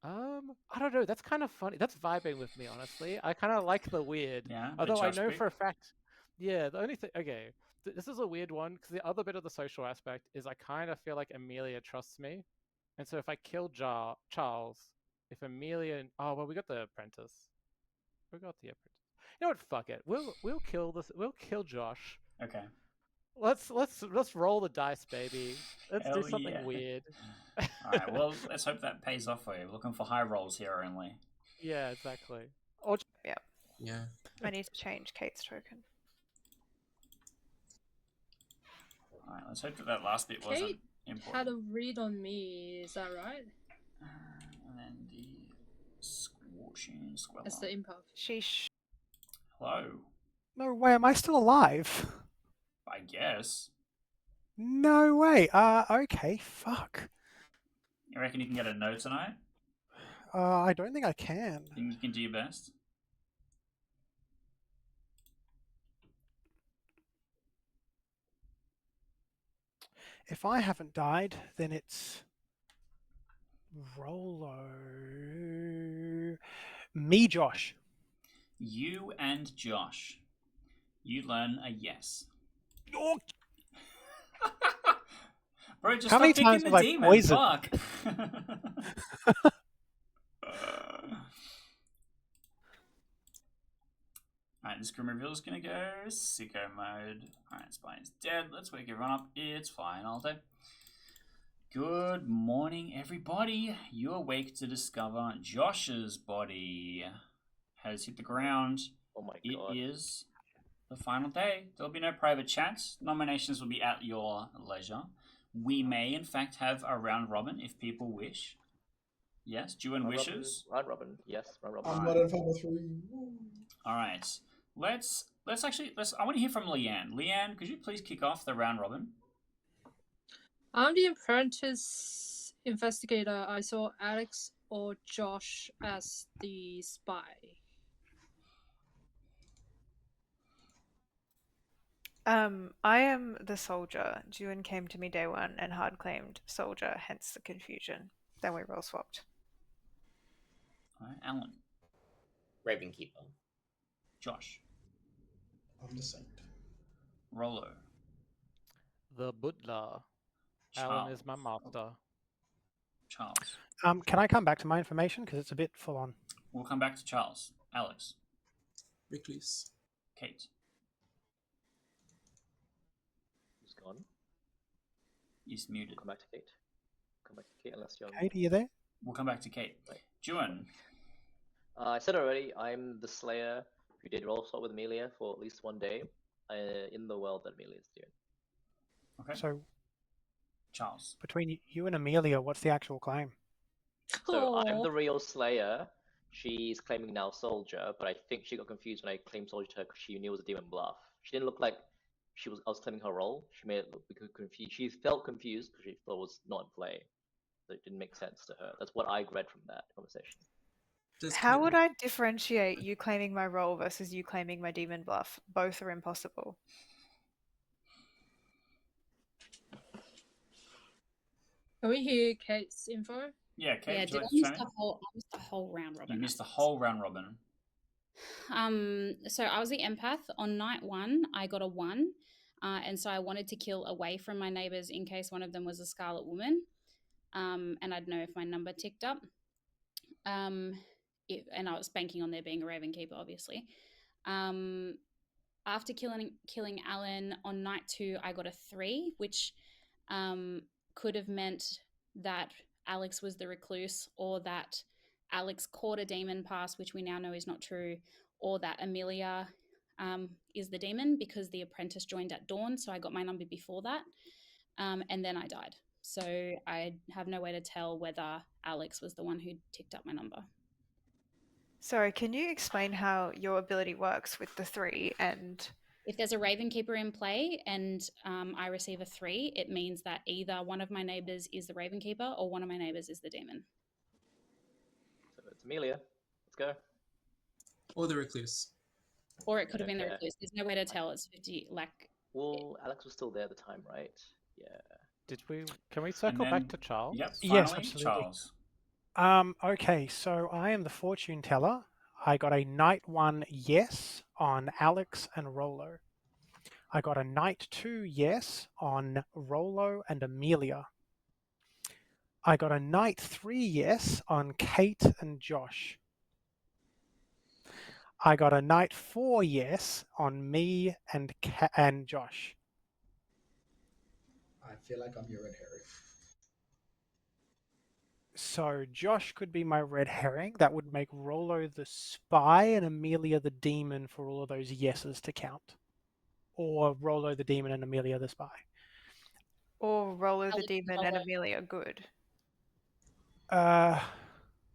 I don't know. That's kind of funny. That's vibing with me, honestly. I kind of like the weird. Yeah, the Although I Josh know bit. for a fact, yeah, the only thing. Okay, this is a weird one because the other bit of the social aspect is I kind of feel like Amelia trusts me, and so if I kill Charles, if Amelia, oh well, we got the apprentice. We got the apprentice. You know what? Fuck it. We'll kill this. We'll kill Josh. Okay. Let's roll the dice, baby. Let's do Hell something yeah. weird. All right. Well, let's hope that pays off for you. We're looking for high rolls here only. Yeah, exactly. Or Yeah. I need to change Kate's token. All right. Let's hope that last bit wasn't Kate important. had a read on me, is that right? And then the squashing squella. As the improv. Sheesh. Hello. No way, am I still alive? I guess. No way. Okay, fuck. You reckon you can get a no tonight? I don't think I can. Think you can do your best? If I haven't died, then it's Rolo. Me, Josh. You and Josh. You learn a yes. Oh, Bro, just how stop many picking times the have I demon. poisoned? Fuck. Alright, this grim reveal is gonna go sicko mode. Alright, Spine's dead. Let's wake everyone up. It's final day. Good morning, everybody. You awake to discover Josh's body has hit the ground. Oh my It god. is the final day. There'll be no private chats. Nominations will be at your leisure. We may, in fact, have a round robin if people wish. Yes, Juan wishes. Round robin. Yes, round robin. I'm Alright. not in Final 3. Woo. All right. Let's actually I want to hear from Leanne. Leanne, could you please kick off the round robin? I'm the apprentice investigator. I saw Alex or Josh as the spy. I am the soldier. Juan came to me day one and hard claimed soldier, hence the confusion. Then we roll swapped. All right, Alan, Ravenkeeper. Josh, I'm the saint. Rolo, the butler. Alan is my master. Charles. Can I come back to my information because it's a bit full on? We'll come back to Charles. Alex, Recluse. Kate, Who's gone? is muted. Come back to Kate. Come back to Kate unless you're. Kate, are you there? We'll come back to Kate. Right. Juan, I said already, I'm the Slayer who did roll swap with Amelia for at least one day in the world that Amelia is doing. okay. So Charles, between you and Amelia, what's the actual claim? So I'm Aw. the real Slayer. She's claiming now Soldier, but I think she got confused when I claimed Soldier to her because she knew it was a demon bluff. She didn't look like I was claiming her role. She made it look confused. She felt confused because she thought it was not in play. So it didn't make sense to her. That's what I read from that conversation. How would I differentiate you claiming my role versus you claiming my demon bluff? Both are impossible. Can we hear Kate's info? yeah, Kate, Yeah, would you did like I to miss chime in? I missed the whole round robin. You missed the whole round robin. So I was the empath. On night 1, I got a 1. And so I wanted to kill away from my neighbors in case one of them was a Scarlet Woman. And I'd know if my number ticked up. And I was banking on there being a Ravenkeeper, obviously. After killing Alan on night 2, I got a 3, which could have meant that Alex was the recluse, or that Alex caught a demon pass, which we now know is not true, or that Amelia is the demon because the apprentice joined at dawn, so I got my number before that, and then I died. So I have no way to tell whether Alex was the one who ticked up my number. Sorry, can you explain how your ability works with the 3 and... If there's a Raven Keeper in play and I receive a 3, it means that either one of my neighbors is the Raven Keeper or one of my neighbors is the demon. So it's Amelia. Let's go. Or the recluse. Or it could have been the Okay. recluse. There's no way to tell. It's 50, like... Well, Alex was still there at the time, right? Yeah. Can we circle back then- to Charles? Yep. Yes, Finally, absolutely. Charles. Okay, so I am the fortune teller. I got a night 1 yes on Alex and Rolo. I got a night 2 yes on Rolo and Amelia. I got a night 3 yes on Kate and Josh. I got a night 4 yes on me and Josh. I feel like I'm your red herring. So Josh could be my red herring. That would make Rolo the spy and Amelia the demon for all of those yeses to count. Or Rolo the demon and Amelia the spy. Or Rolo the Alex demon and Amelia good. I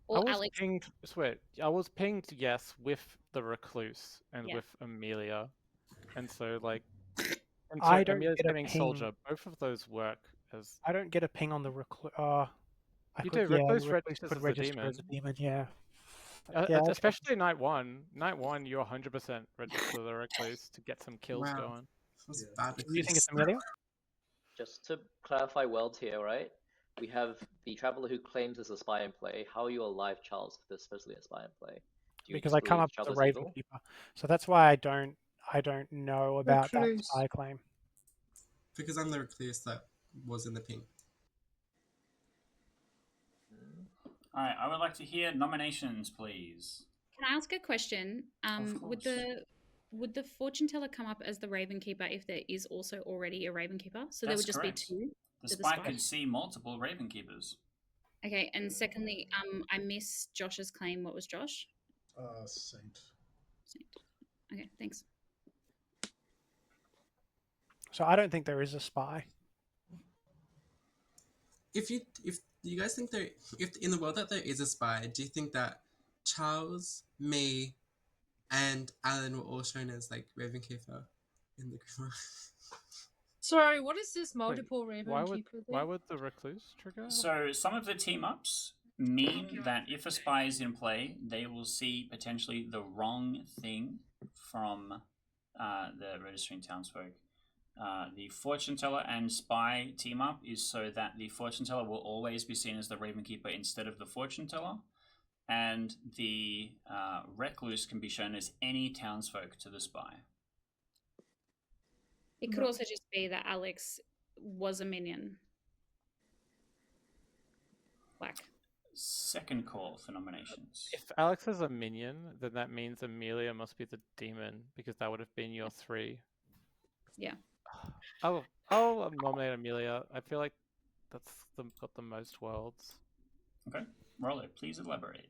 Or was Alex... pinged. Wait, I was pinged yes with the recluse and Yeah. with Amelia, and so like, and so I don't Amelia's get a getting ping. soldier. Both of those work as. I don't get a ping on the recluse. You could, do. yeah, Recluse the registers could as a register demon. as a demon, yeah. Especially night one. Night one, you're 100% register the recluse to get some kills Wow. going. That's Yeah. bad Do you think it's recluse. Amelia? Just to clarify worlds here, right? We have the traveler who claims there's a spy in play. How are you alive, Charles, if there's supposedly a spy in play? Do you Because I come exclude up with the Traveler's Raven Evil? Keeper. So that's why I don't know about that Recluse. spy claim. Because I'm the recluse that was in the pink. All right. I would like to hear nominations, please. Can I ask a question? Would course. the fortune teller come up as the Raven Keeper if there is also already a Raven Keeper? So there That's would just correct. be 2? The to the spy spy? could see multiple Raven Keepers. Okay, and secondly, I missed Josh's claim. What was Josh? Saint. Saint. Okay, thanks. So I don't think there is a spy. If you guys think if in the world that there is a spy, do you think that Charles, me, and Alan were all shown as like Ravenkeeper in the group? Sorry, what is this multiple Raven Why would Keeper thing? why would the recluse trigger? So some of the team ups mean that if a spy is in play, they will see potentially the wrong thing from the registering townsfolk. The fortune teller and spy team up is so that the fortune teller will always be seen as the Raven Keeper instead of the fortune teller, and the recluse can be shown as any townsfolk to the spy. It could also just be that Alex was a minion. Like, Second call for nominations. If Alex is a minion, then that means Amelia must be the demon because that would have been your 3. yeah. I'll nominate Amelia. I feel like that's got the most worlds. Okay, Rollo, please elaborate.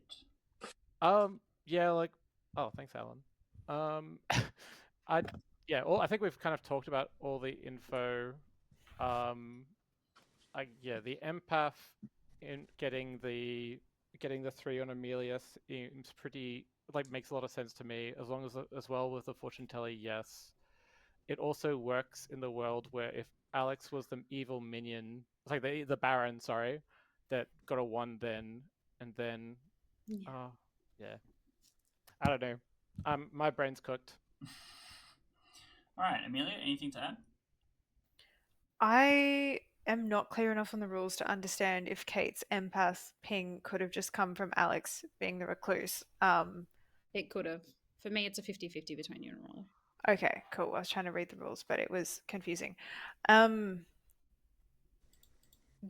Yeah, like, oh, thanks, Alan. I think we've kind of talked about all the info. The empath in getting the 3 on Amelia seems pretty, like, makes a lot of sense to me. As well with the fortune teller, yes. It also works in the world where if Alex was the evil minion, like the Baron, sorry, that got a 1 then, and then, yeah. I don't know. My brain's cooked. All right, Amelia, anything to add? I am not clear enough on the rules to understand if Kate's empath ping could have just come from Alex being the recluse. It could have. For me, it's a 50-50 between you and Rollo. Okay, cool. I was trying to read the rules, but it was confusing. The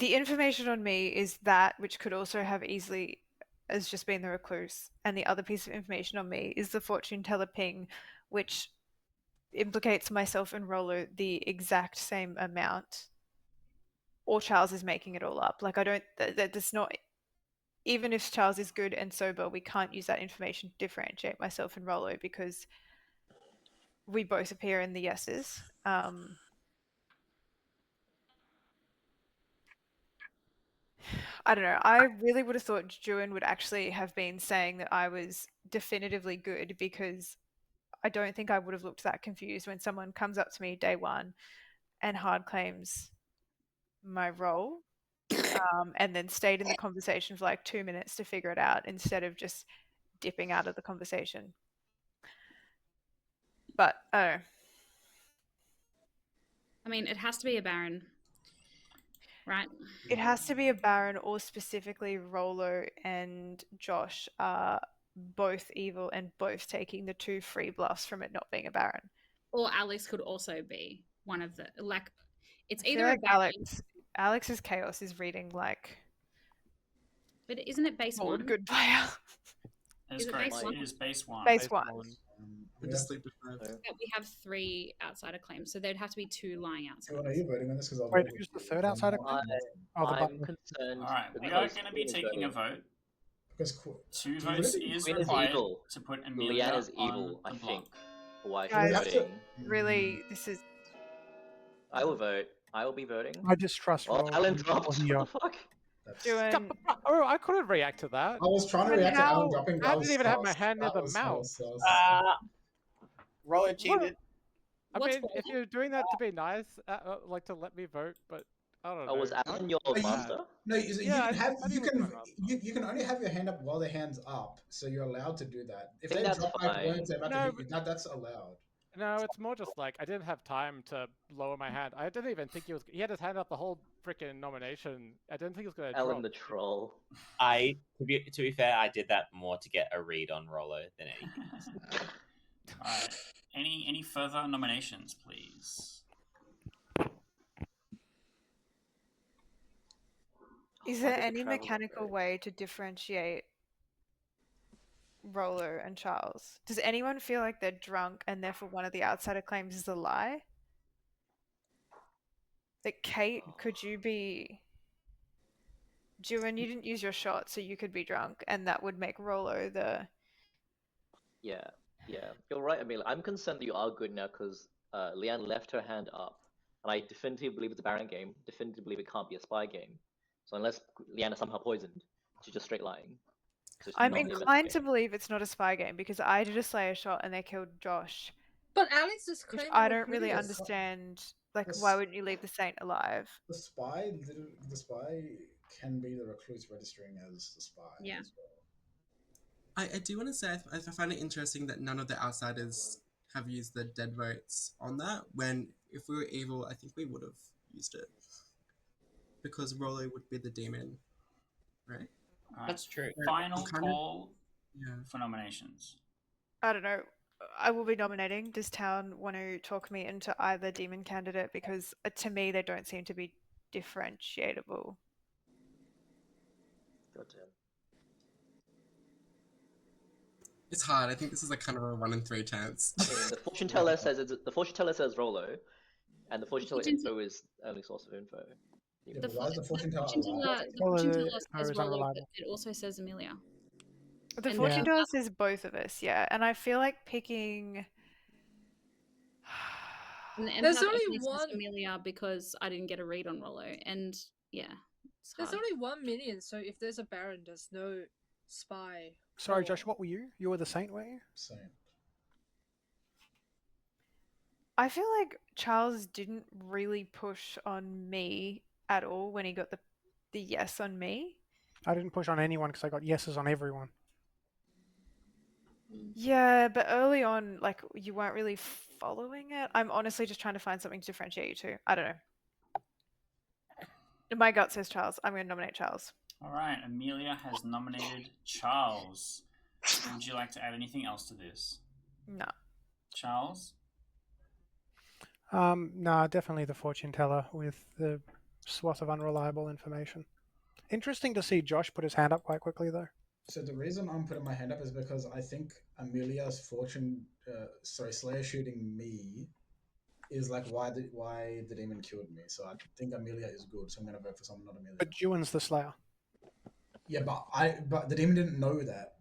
information on me is that, which could also have easily as just being the recluse, and the other piece of information on me is the fortune teller ping, which implicates myself and Rollo the exact same amount, or Charles is making it all up. Like, I don't, that's not, even if Charles is good and sober, we can't use that information to differentiate myself and Rollo because we both appear in the yeses. I don't know. I really would have thought Juin would actually have been saying that I was definitively good, because I don't think I would have looked that confused when someone comes up to me day one and hard claims my role, and then stayed in the conversation for like 2 minutes to figure it out instead of just dipping out of the conversation. But I mean, it has to be a Baron, right? it has to be a Baron, or specifically Rolo and Josh are both evil and both taking the 2 free bluffs from it not being a Baron. Or Alex could also be one of the, like, it's I feel either like a Baron. Alex's chaos is reading like But isn't it base old 1? good player. That's Is it correct. base one? It is base 1. Base 1. I'm just sleep deprived. Yeah, we have 3 outsider claims, so there'd have to be 2 lying So are outsiders. you voting on this? Because Wait, who's the third outsider claim? Oh, the I'm butler. concerned. All right, we because are going to be Queen is taking a voting. vote. Because 2 do you votes really- is Queen is required evil. to put Amelia Leanne is on evil, the I block. think. Why Guys, she's have to- voting. Really, this is. I will vote. I will be voting. I distrust Oh, Roll. Alan dropped. Here. What the fuck? That's- Doing. Oh, I couldn't react to that. I was trying to But react to Alan how- dropping. I That was didn't even have my sus. hand near That the was mouth. sus. Roller cheated. I What's mean, if wrong? you're doing that to be nice, like to let me vote, but I don't know. Oh, was Alan your Are you- master? No, you Yeah, can have I you think it was can my you can only have your hand up while the hand's up, so you're allowed to do that. If I think they that's drop my fine. points, they're about No, to hit you. That's allowed. No, it's more just like I didn't have time to lower my hand. I didn't even think he was. He had his hand up the whole freaking nomination. I didn't think he was going to drop. Alan the troll. To be fair, I did that more to get a read on Rollo than anything else. All right. Any further nominations, please? Is Why there did the any travel mechanical vote? way to differentiate Rolo and Charles? Does anyone feel like they're drunk and therefore one of the outsider claims is a lie? Like, Kate, could you be. Juin, you didn't use your shot, so you could be drunk, and that would make Rolo the. Yeah, you're right, Amelia. I'm concerned that you are good now because Leanne left her hand up, and I definitively believe it's a Baron game. Definitively believe it can't be a spy game. So unless Leanne is somehow poisoned, she's just straight lying. So it's I'm not the inclined to investigation. believe it's not a spy game because I did a Slayer shot and they killed Josh, But Alex is which claiming I don't really recruiters. understand. Like, This- why wouldn't you leave the saint alive? The spy can be the recluse registering as the spy. Yeah. As well. I do want to say I find it interesting that none of the outsiders have used the dead votes on that, when if we were evil, I think we would have used it. Because Rolo would be the demon, right? All right. That's true. Final Kinda- call Yeah. for nominations. I don't know. I will be nominating. Does Town want to talk me into either demon candidate? Because to me, they don't seem to be differentiatable. Goddamn. It's hard. I think this is like kind of a 1 in 3 chance. I mean, the fortune teller says Rolo, and the fortune teller info is the only source of info. Yeah, The but why is the fortune teller fortune alive? teller, the Well, fortune the teller info says is Rollo, but unreliable. it also says Amelia. The And fortune then- teller says both of us, yeah. And I feel like picking. And the There's empath only only says one- Amelia because I didn't get a read on Rollo, and yeah, it's There's hard. only 1 minion, so if there's a Baron, there's no spy. Sorry, or- Josh, what were you? You were the saint, were you? Same. I feel like Charles didn't really push on me at all when he got the yes on me. I didn't push on anyone because I got yeses on everyone. Yeah, but early on, like, you weren't really following it. I'm honestly just trying to find something to differentiate you two. I don't know. My gut says Charles. I'm going to nominate Charles. All right. Amelia has nominated Charles. Would you like to add anything else to this? No. Charles? No, definitely the fortune teller with the swath of unreliable information. Interesting to see Josh put his hand up quite quickly, though. So the reason I'm putting my hand up is because I think Amelia's Slayer shooting me is like why the demon killed me. So I think Amelia is good, so I'm gonna vote for someone not Amelia. But Juin's the Slayer. Yeah, but the demon didn't know that.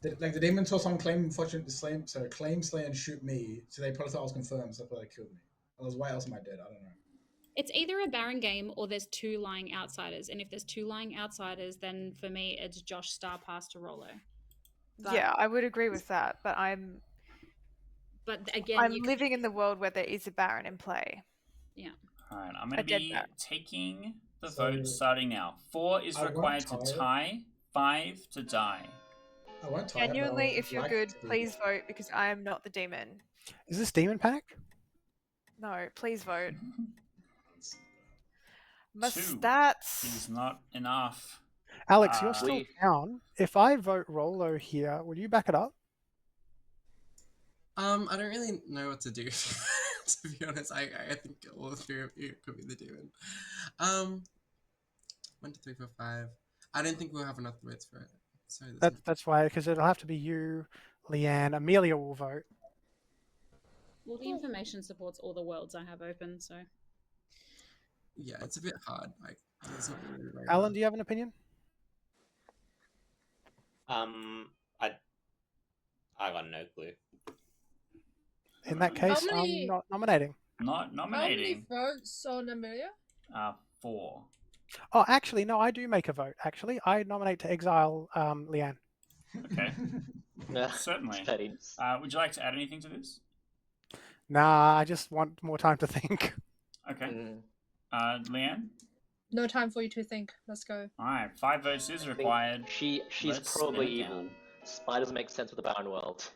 The demon saw someone claim claim slay and shoot me, so they probably thought I was confirmed, so that's why they killed me. Otherwise, why else am I dead? I don't know. It's either a Baron game or there's 2 lying outsiders. And if there's 2 lying outsiders, then for me, it's Josh Star Pass to Rollo. But, Yeah, I would agree with that, but I'm again, living in the world where there is a Baron in play. Yeah. All right, I'm going I to get be that. taking the So, vote starting now. 4 is I won't required to tie it. tie, 5 to die. I won't tie it, but I Genuinely, would if you're like good, to be- please vote because I am not the demon. Is this Demon Panic? No, please vote. Two My stats. is not enough. Alex, you're still We- down. If I vote Rolo here, will you back it up? I don't really know what to do. To be honest, I think all three of you could be the demon. 1, 2, 3, 4, 5. I don't think we'll have enough votes for it. Sorry, That's why, because it'll have to be you, Leanne, Amelia will vote. Well, the information supports all the worlds I have open, so. yeah, it's a bit hard. Like, it's not really very Alan, hard. do you have an opinion? I got no clue. In that case, many- I'm not nominating. Not How many nominating. votes on Amelia? 4. Oh, actually, no, I do make a vote. Actually, I nominate to exile Leanne. Okay, Yeah, certainly. settings. Would you like to add anything to this? Nah, I just want more time to think. Okay. Mm. Leanne? No time for you to think. Let's go. Alright, 5 votes is I think required. She's Let's probably spin it evil. down. Spy doesn't make sense with the Baron world.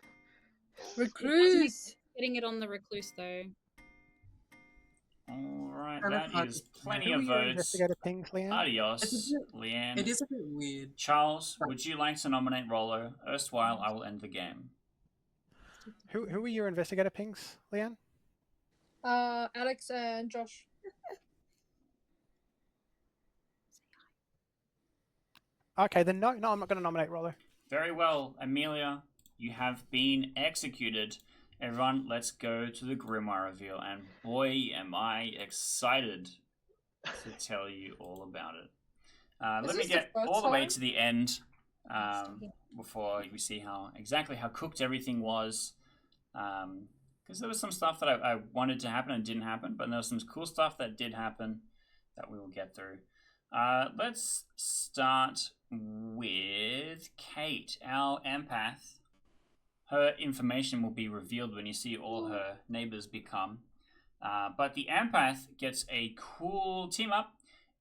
Recluse. Getting it on the recluse, though. Alright, Kind of that hard is to- plenty Who of are your votes. investigator pings, Leanne? Adios, It's a Leanne. It is a bit weird. Charles, would you like to nominate Rollo? Erstwhile, I will end the game. Who are your investigator pings, Leanne? Alex and Josh. Okay, then no, I'm not going to nominate Rolo. Very well, Amelia, you have been executed. Everyone, let's go to the Grimoire reveal, and boy, am I excited to tell you all about it. Let me this the get first all the way time? to the end before we see exactly how cooked everything was. Because there was some stuff that I wanted to happen and didn't happen, but there was some cool stuff that did happen that we will get through. Let's start with Kate, our empath. Her information will be revealed when you see all her neighbors become. But the empath gets a cool team up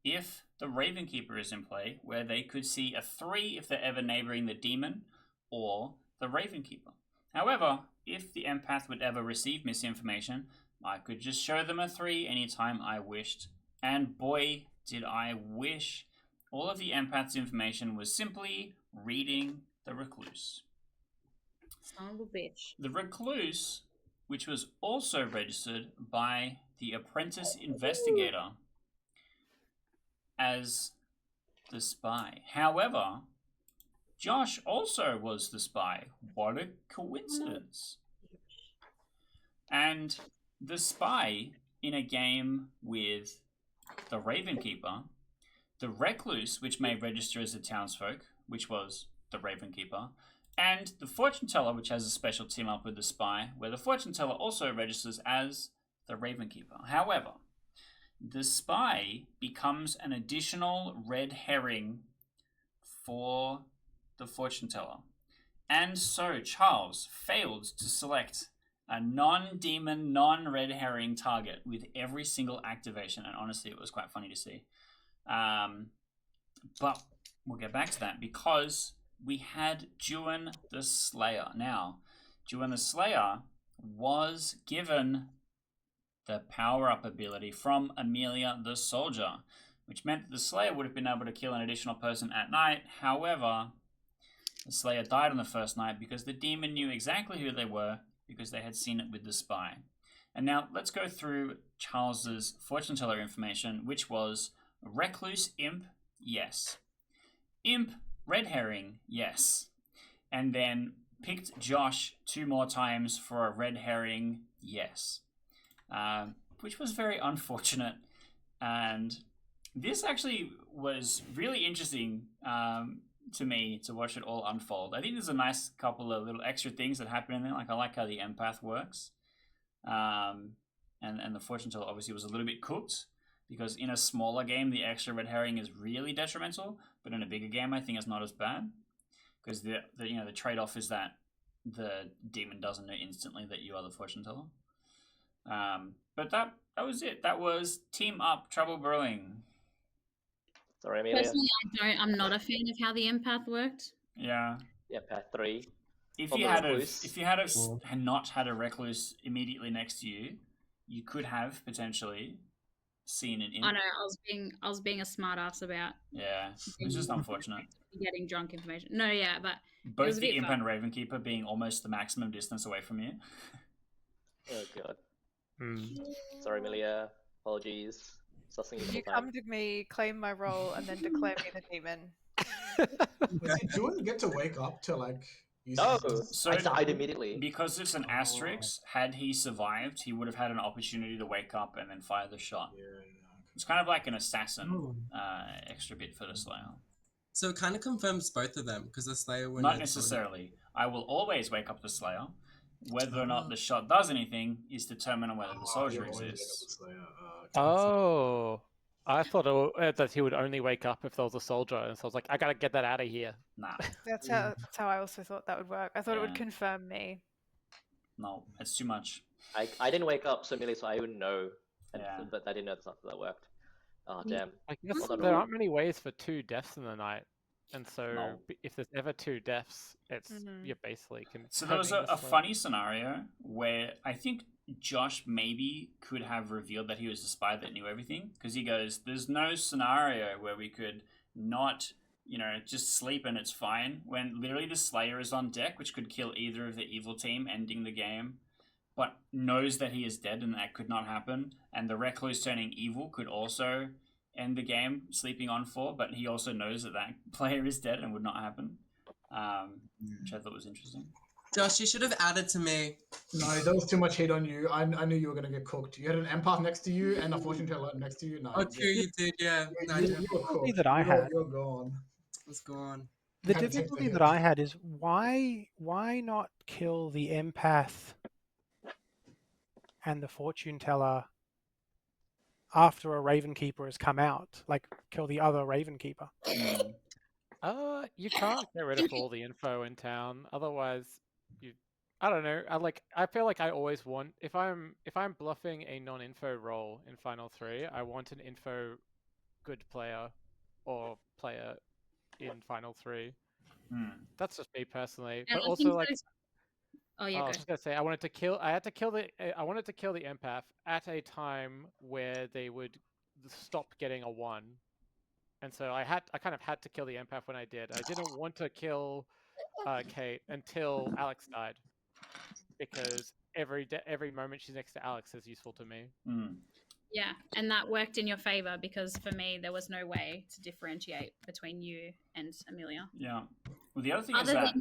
if the Ravenkeeper is in play, where they could see a 3 if they're ever neighboring the demon or the Ravenkeeper. However, if the empath would ever receive misinformation, I could just show them a 3 anytime I wished. And boy, did I wish. All of the empath's information was simply reading the Recluse. Son of a bitch. The Recluse, which was also registered by the Apprentice Investigator as the spy. However, Josh also was the spy. What a coincidence. And the spy in a game with the Ravenkeeper, the Recluse, which may register as the townsfolk, which was the Ravenkeeper, and the Fortune Teller, which has a special team up with the spy, where the Fortune Teller also registers as the Ravenkeeper. However, the spy becomes an additional red herring for the Fortune Teller. And so Charles failed to select a non-demon, non-red herring target with every single activation, and honestly, it was quite funny to see. But we'll get back to that because we had Juan the Slayer. Now, Juan the Slayer was given the power-up ability from Amelia the Soldier, which meant that the Slayer would have been able to kill an additional person at night. However, the Slayer died on the first night because the demon knew exactly who they were because they had seen it with the spy. And now let's go through Charles's fortune teller information, which was Recluse Imp, yes. Imp Red Herring, yes. And then picked Josh 2 more times for a Red Herring, yes. Which was very unfortunate. And this actually was really interesting to me to watch it all unfold. I think there's a nice couple of little extra things that happen in there. Like I like how the empath works, and the fortune teller obviously was a little bit cooked because in a smaller game the extra red herring is really detrimental, but in a bigger game I think it's not as bad because the trade off is that the demon doesn't know instantly that you are the fortune teller. But that was it. That was Team Up Trouble Brewing. Sorry, Amelia. Personally, I'm not a fan of how the empath worked. Yeah. Yeah, path 3. If From you the had recluse. not had a recluse immediately next to you, you could have potentially seen an. I know. I was being a smartass about. Yeah, it's just unfortunate. Getting drunk information. No, yeah, but both it was a the bit imp fun. and Ravenkeeper being almost the maximum distance away from you. Oh god. Hmm. Sorry, Amelia. Apologies. Sussing you the You whole time. come to me, claim my role, and then declare me the demon. Do you get to wake up to like? use No, his- So- I died immediately. Because it's an asterisk, had he survived, he would have had an opportunity to wake up and then fire the shot. Yeah. It's kind of like an assassin Ooh. extra bit for the Slayer. So it kind of confirms both of them because the Slayer would Not necessarily. I will always wake up the Slayer. Whether or not the shot does anything is determined on whether the soldier exists. Oh, I thought that he would only wake up if there was a soldier, and so I was like, I gotta get that out of here. Nah, That's how I also thought that would work. I thought it would Yeah. confirm me. no, it's too much. I didn't wake up so Amelia, so I wouldn't know. Yeah. But I didn't know that's not that worked. Oh Yeah. damn. I guess Well done, there Rory. aren't many ways for 2 deaths in the night, and so No. if there's ever 2 deaths, it's Mhm. you're basically So there was confirming a the Slayer. funny scenario where I think Josh maybe could have revealed that he was the spy that knew everything because he goes, "There's no scenario where we could not, just sleep and it's fine." When literally the Slayer is on deck, which could kill either of the evil team, ending the game, but knows that he is dead and that could not happen. And the Recluse turning evil could also end the game, sleeping on 4, but he also knows that that player is dead and would not happen, which I thought was interesting. Josh, you should have added to me. No, there was too much hate on you. I knew you were gonna get cooked. You had an empath next to you and a fortune teller next to you. No, Oh, true, you did, yeah. No, I you did. were cooked. that I had. You're gone. Let's go on. The Had to take the difficulty hit. that I had is why not kill the empath and the fortune teller after a Ravenkeeper has come out? Like kill the other Ravenkeeper. You can't get rid of all the info in town. Otherwise, I don't know. I feel like I always want if I'm bluffing a non-info role in Final 3, I want an info good player or player in Final 3. That's just me personally. And But I also think like those- Oh yeah, I go. was just gonna say I wanted to kill the empath at a time where they would stop getting a 1. And so I kind of had to kill the empath when I did. I didn't want to kill Kate until Alex died, because every moment she's next to Alex is useful to me. Yeah, and that worked in your favor because for me there was no way to differentiate between you and Amelia. Yeah. Well, the other thing Other is that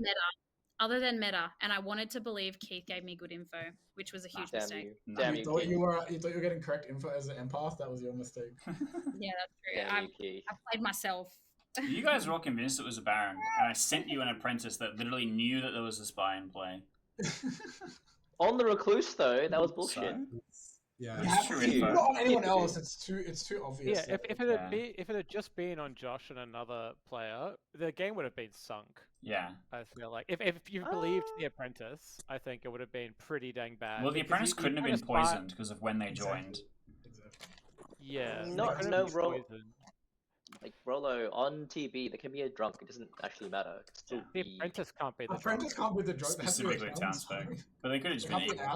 than meta, and I wanted to believe Keith gave me good info, which was a huge Damn mistake. you. Damn You you, thought Key. you were getting correct info as an empath. That was your mistake. Yeah, that's true. Damn you, Key. I played myself. you guys were all convinced it was a Baron, and I sent you an apprentice that literally knew that there was a spy in play. On the recluse though, that was bullshit. So, Yeah. You It's have true to. If you info. got on anyone Yeah. else, it's too obvious. Yeah, if Yeah. it had just been on Josh and another player, the game would have been sunk. yeah. I feel like if you believed the apprentice, I think it would have been pretty dang bad. Well, the because apprentice you couldn't have kinda been spy- poisoned because of when they joined. Exactly. Yeah, they Not- couldn't no, be bro. poisoned. Like Rolo on TB, there can be a drunk. It doesn't actually matter. It can still The be. apprentice can't be the Apprentice can't be the drug. They have to be a Specifically townsfolk. townsfolk. But they could have They just can't been be an evil.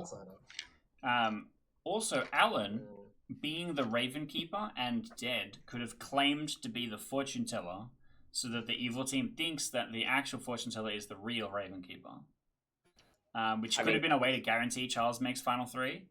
outsider. Also, Alan, being the Ravenkeeper and dead, could have claimed to be the fortune teller so that the evil team thinks that the actual fortune teller is the real Ravenkeeper. Which could have been a way to guarantee Charles makes Final 3.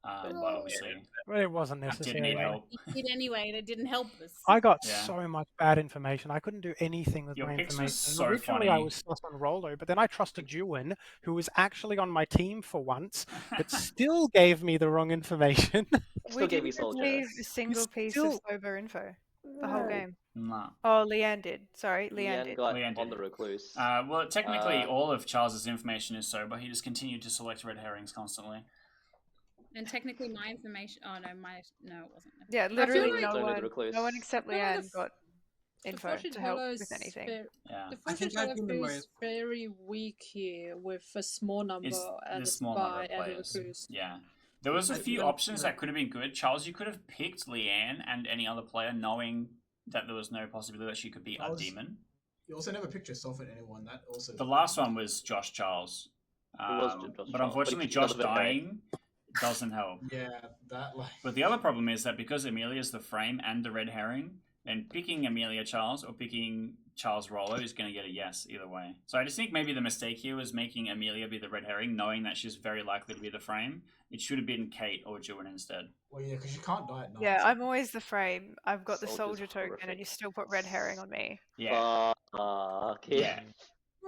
But obviously, But it wasn't that didn't necessary. need help. He did anyway, and it didn't help us. I got Yeah. so much bad information. I couldn't do anything with Your my picks information. was so Originally, I funny. was sus on Rolo, but then I trusted Juwin, who was actually on my team for once, but still gave me the wrong information. Still We gave didn't you soldier. receive a single piece still- of sober info. the whole game. Nah. Oh, Leanne did. Sorry, Leanne Leanne did. got Leanne on did the it. recluse. Well, technically, all of Charles's information is so, but he just continued to select red herrings constantly. And technically, my information. Oh no, no, it wasn't. Yeah, literally like- It's no only the one, recluse. no one except I feel like Leanne got The info fortune to help teller with is anything. Yeah. The I fortune think I've teller been the feels most- very weak here with a small number It's and the a small number spy of and a players. recluse. Yeah. There was a I few don't options know. that could have been good. Charles, you could have picked Leanne and any other player knowing that there was no possibility that she could be a Charles- demon. You also never picked yourself at anyone. That also. The last one was Josh Charles. was Josh but Charles, but he unfortunately, picked Josh another red herring. dying doesn't help. Yeah, that like. But the other problem is that because Amelia's the frame and the red herring, then picking Amelia Charles or picking Charles Rollo is going to get a yes either way. So I just think maybe the mistake here was making Amelia be the red herring, knowing that she's very likely to be the frame. It should have been Kate or Juan instead. Well, yeah, because you can't die at night. Yeah, I'm always the frame. I've got the Soldier's soldier token, and horrific. you still put red herring on me. Yeah. Fuck. Yeah.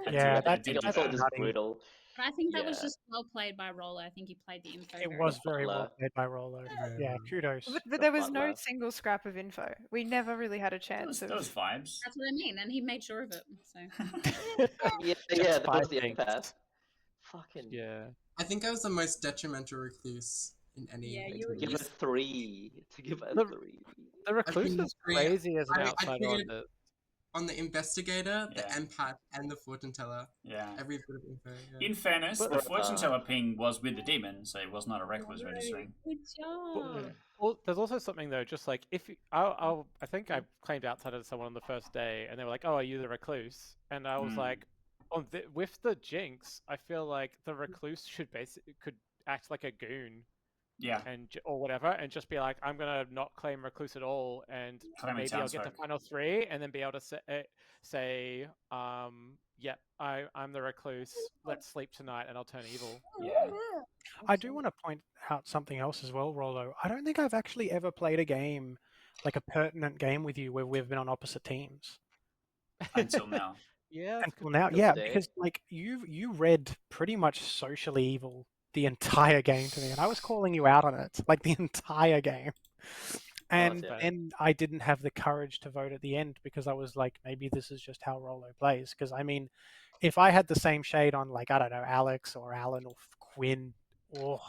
Yeah, that did did do I thought that. just nutty. brutal. But I think that was Yeah. just well played by Roller. I think he played the info. It very was well. very well Butler. played by Rollo. Very Yeah, well. kudos. But The there was no butler. single scrap of info. We never really had a chance Those of. vibes. That's what I mean, and he made sure of it. So Yeah, Just that was five the things. empath. Fucking. Yeah. I think I was the most detrimental recluse in any. Yeah, To you were- give you it 3. To give it The- 3. The recluse been is three- crazy as an I outsider on figured- this. On the investigator, the Yeah. empath, and the fortune teller. Yeah. Every bit of info. Yeah. In fairness, But- the fortune teller ping was with the demon, so it was not a reckless registering. Good job. Well, there's also something though, just like if you, I think I claimed outsider to someone on the first day, and they were like, "Oh, are you the recluse?" And I was Mm. like, with the jinx, I feel like the recluse could act like a goon Yeah. or whatever, and just be like, "I'm gonna not claim recluse at all, and Claim a maybe I'll get to townsfolk. final 3, and then be able to say, yeah, I'm the recluse. Let's sleep tonight, and I'll turn evil." Yeah. I do want to point out something else as well, Rollo. I don't think I've actually ever played a game, like a pertinent game with you, where we've been on opposite teams. Until now. Yeah. that's Until good. now, Good yeah, day. because like you read pretty much socially evil the entire game to me, and I was calling you out on it like the entire game. And damn. then I didn't have the courage to vote at the end because I was like, maybe this is just how Rollo plays. Because I mean, if I had the same shade on, like, I don't know, Alex or Alan or Quinn, oh,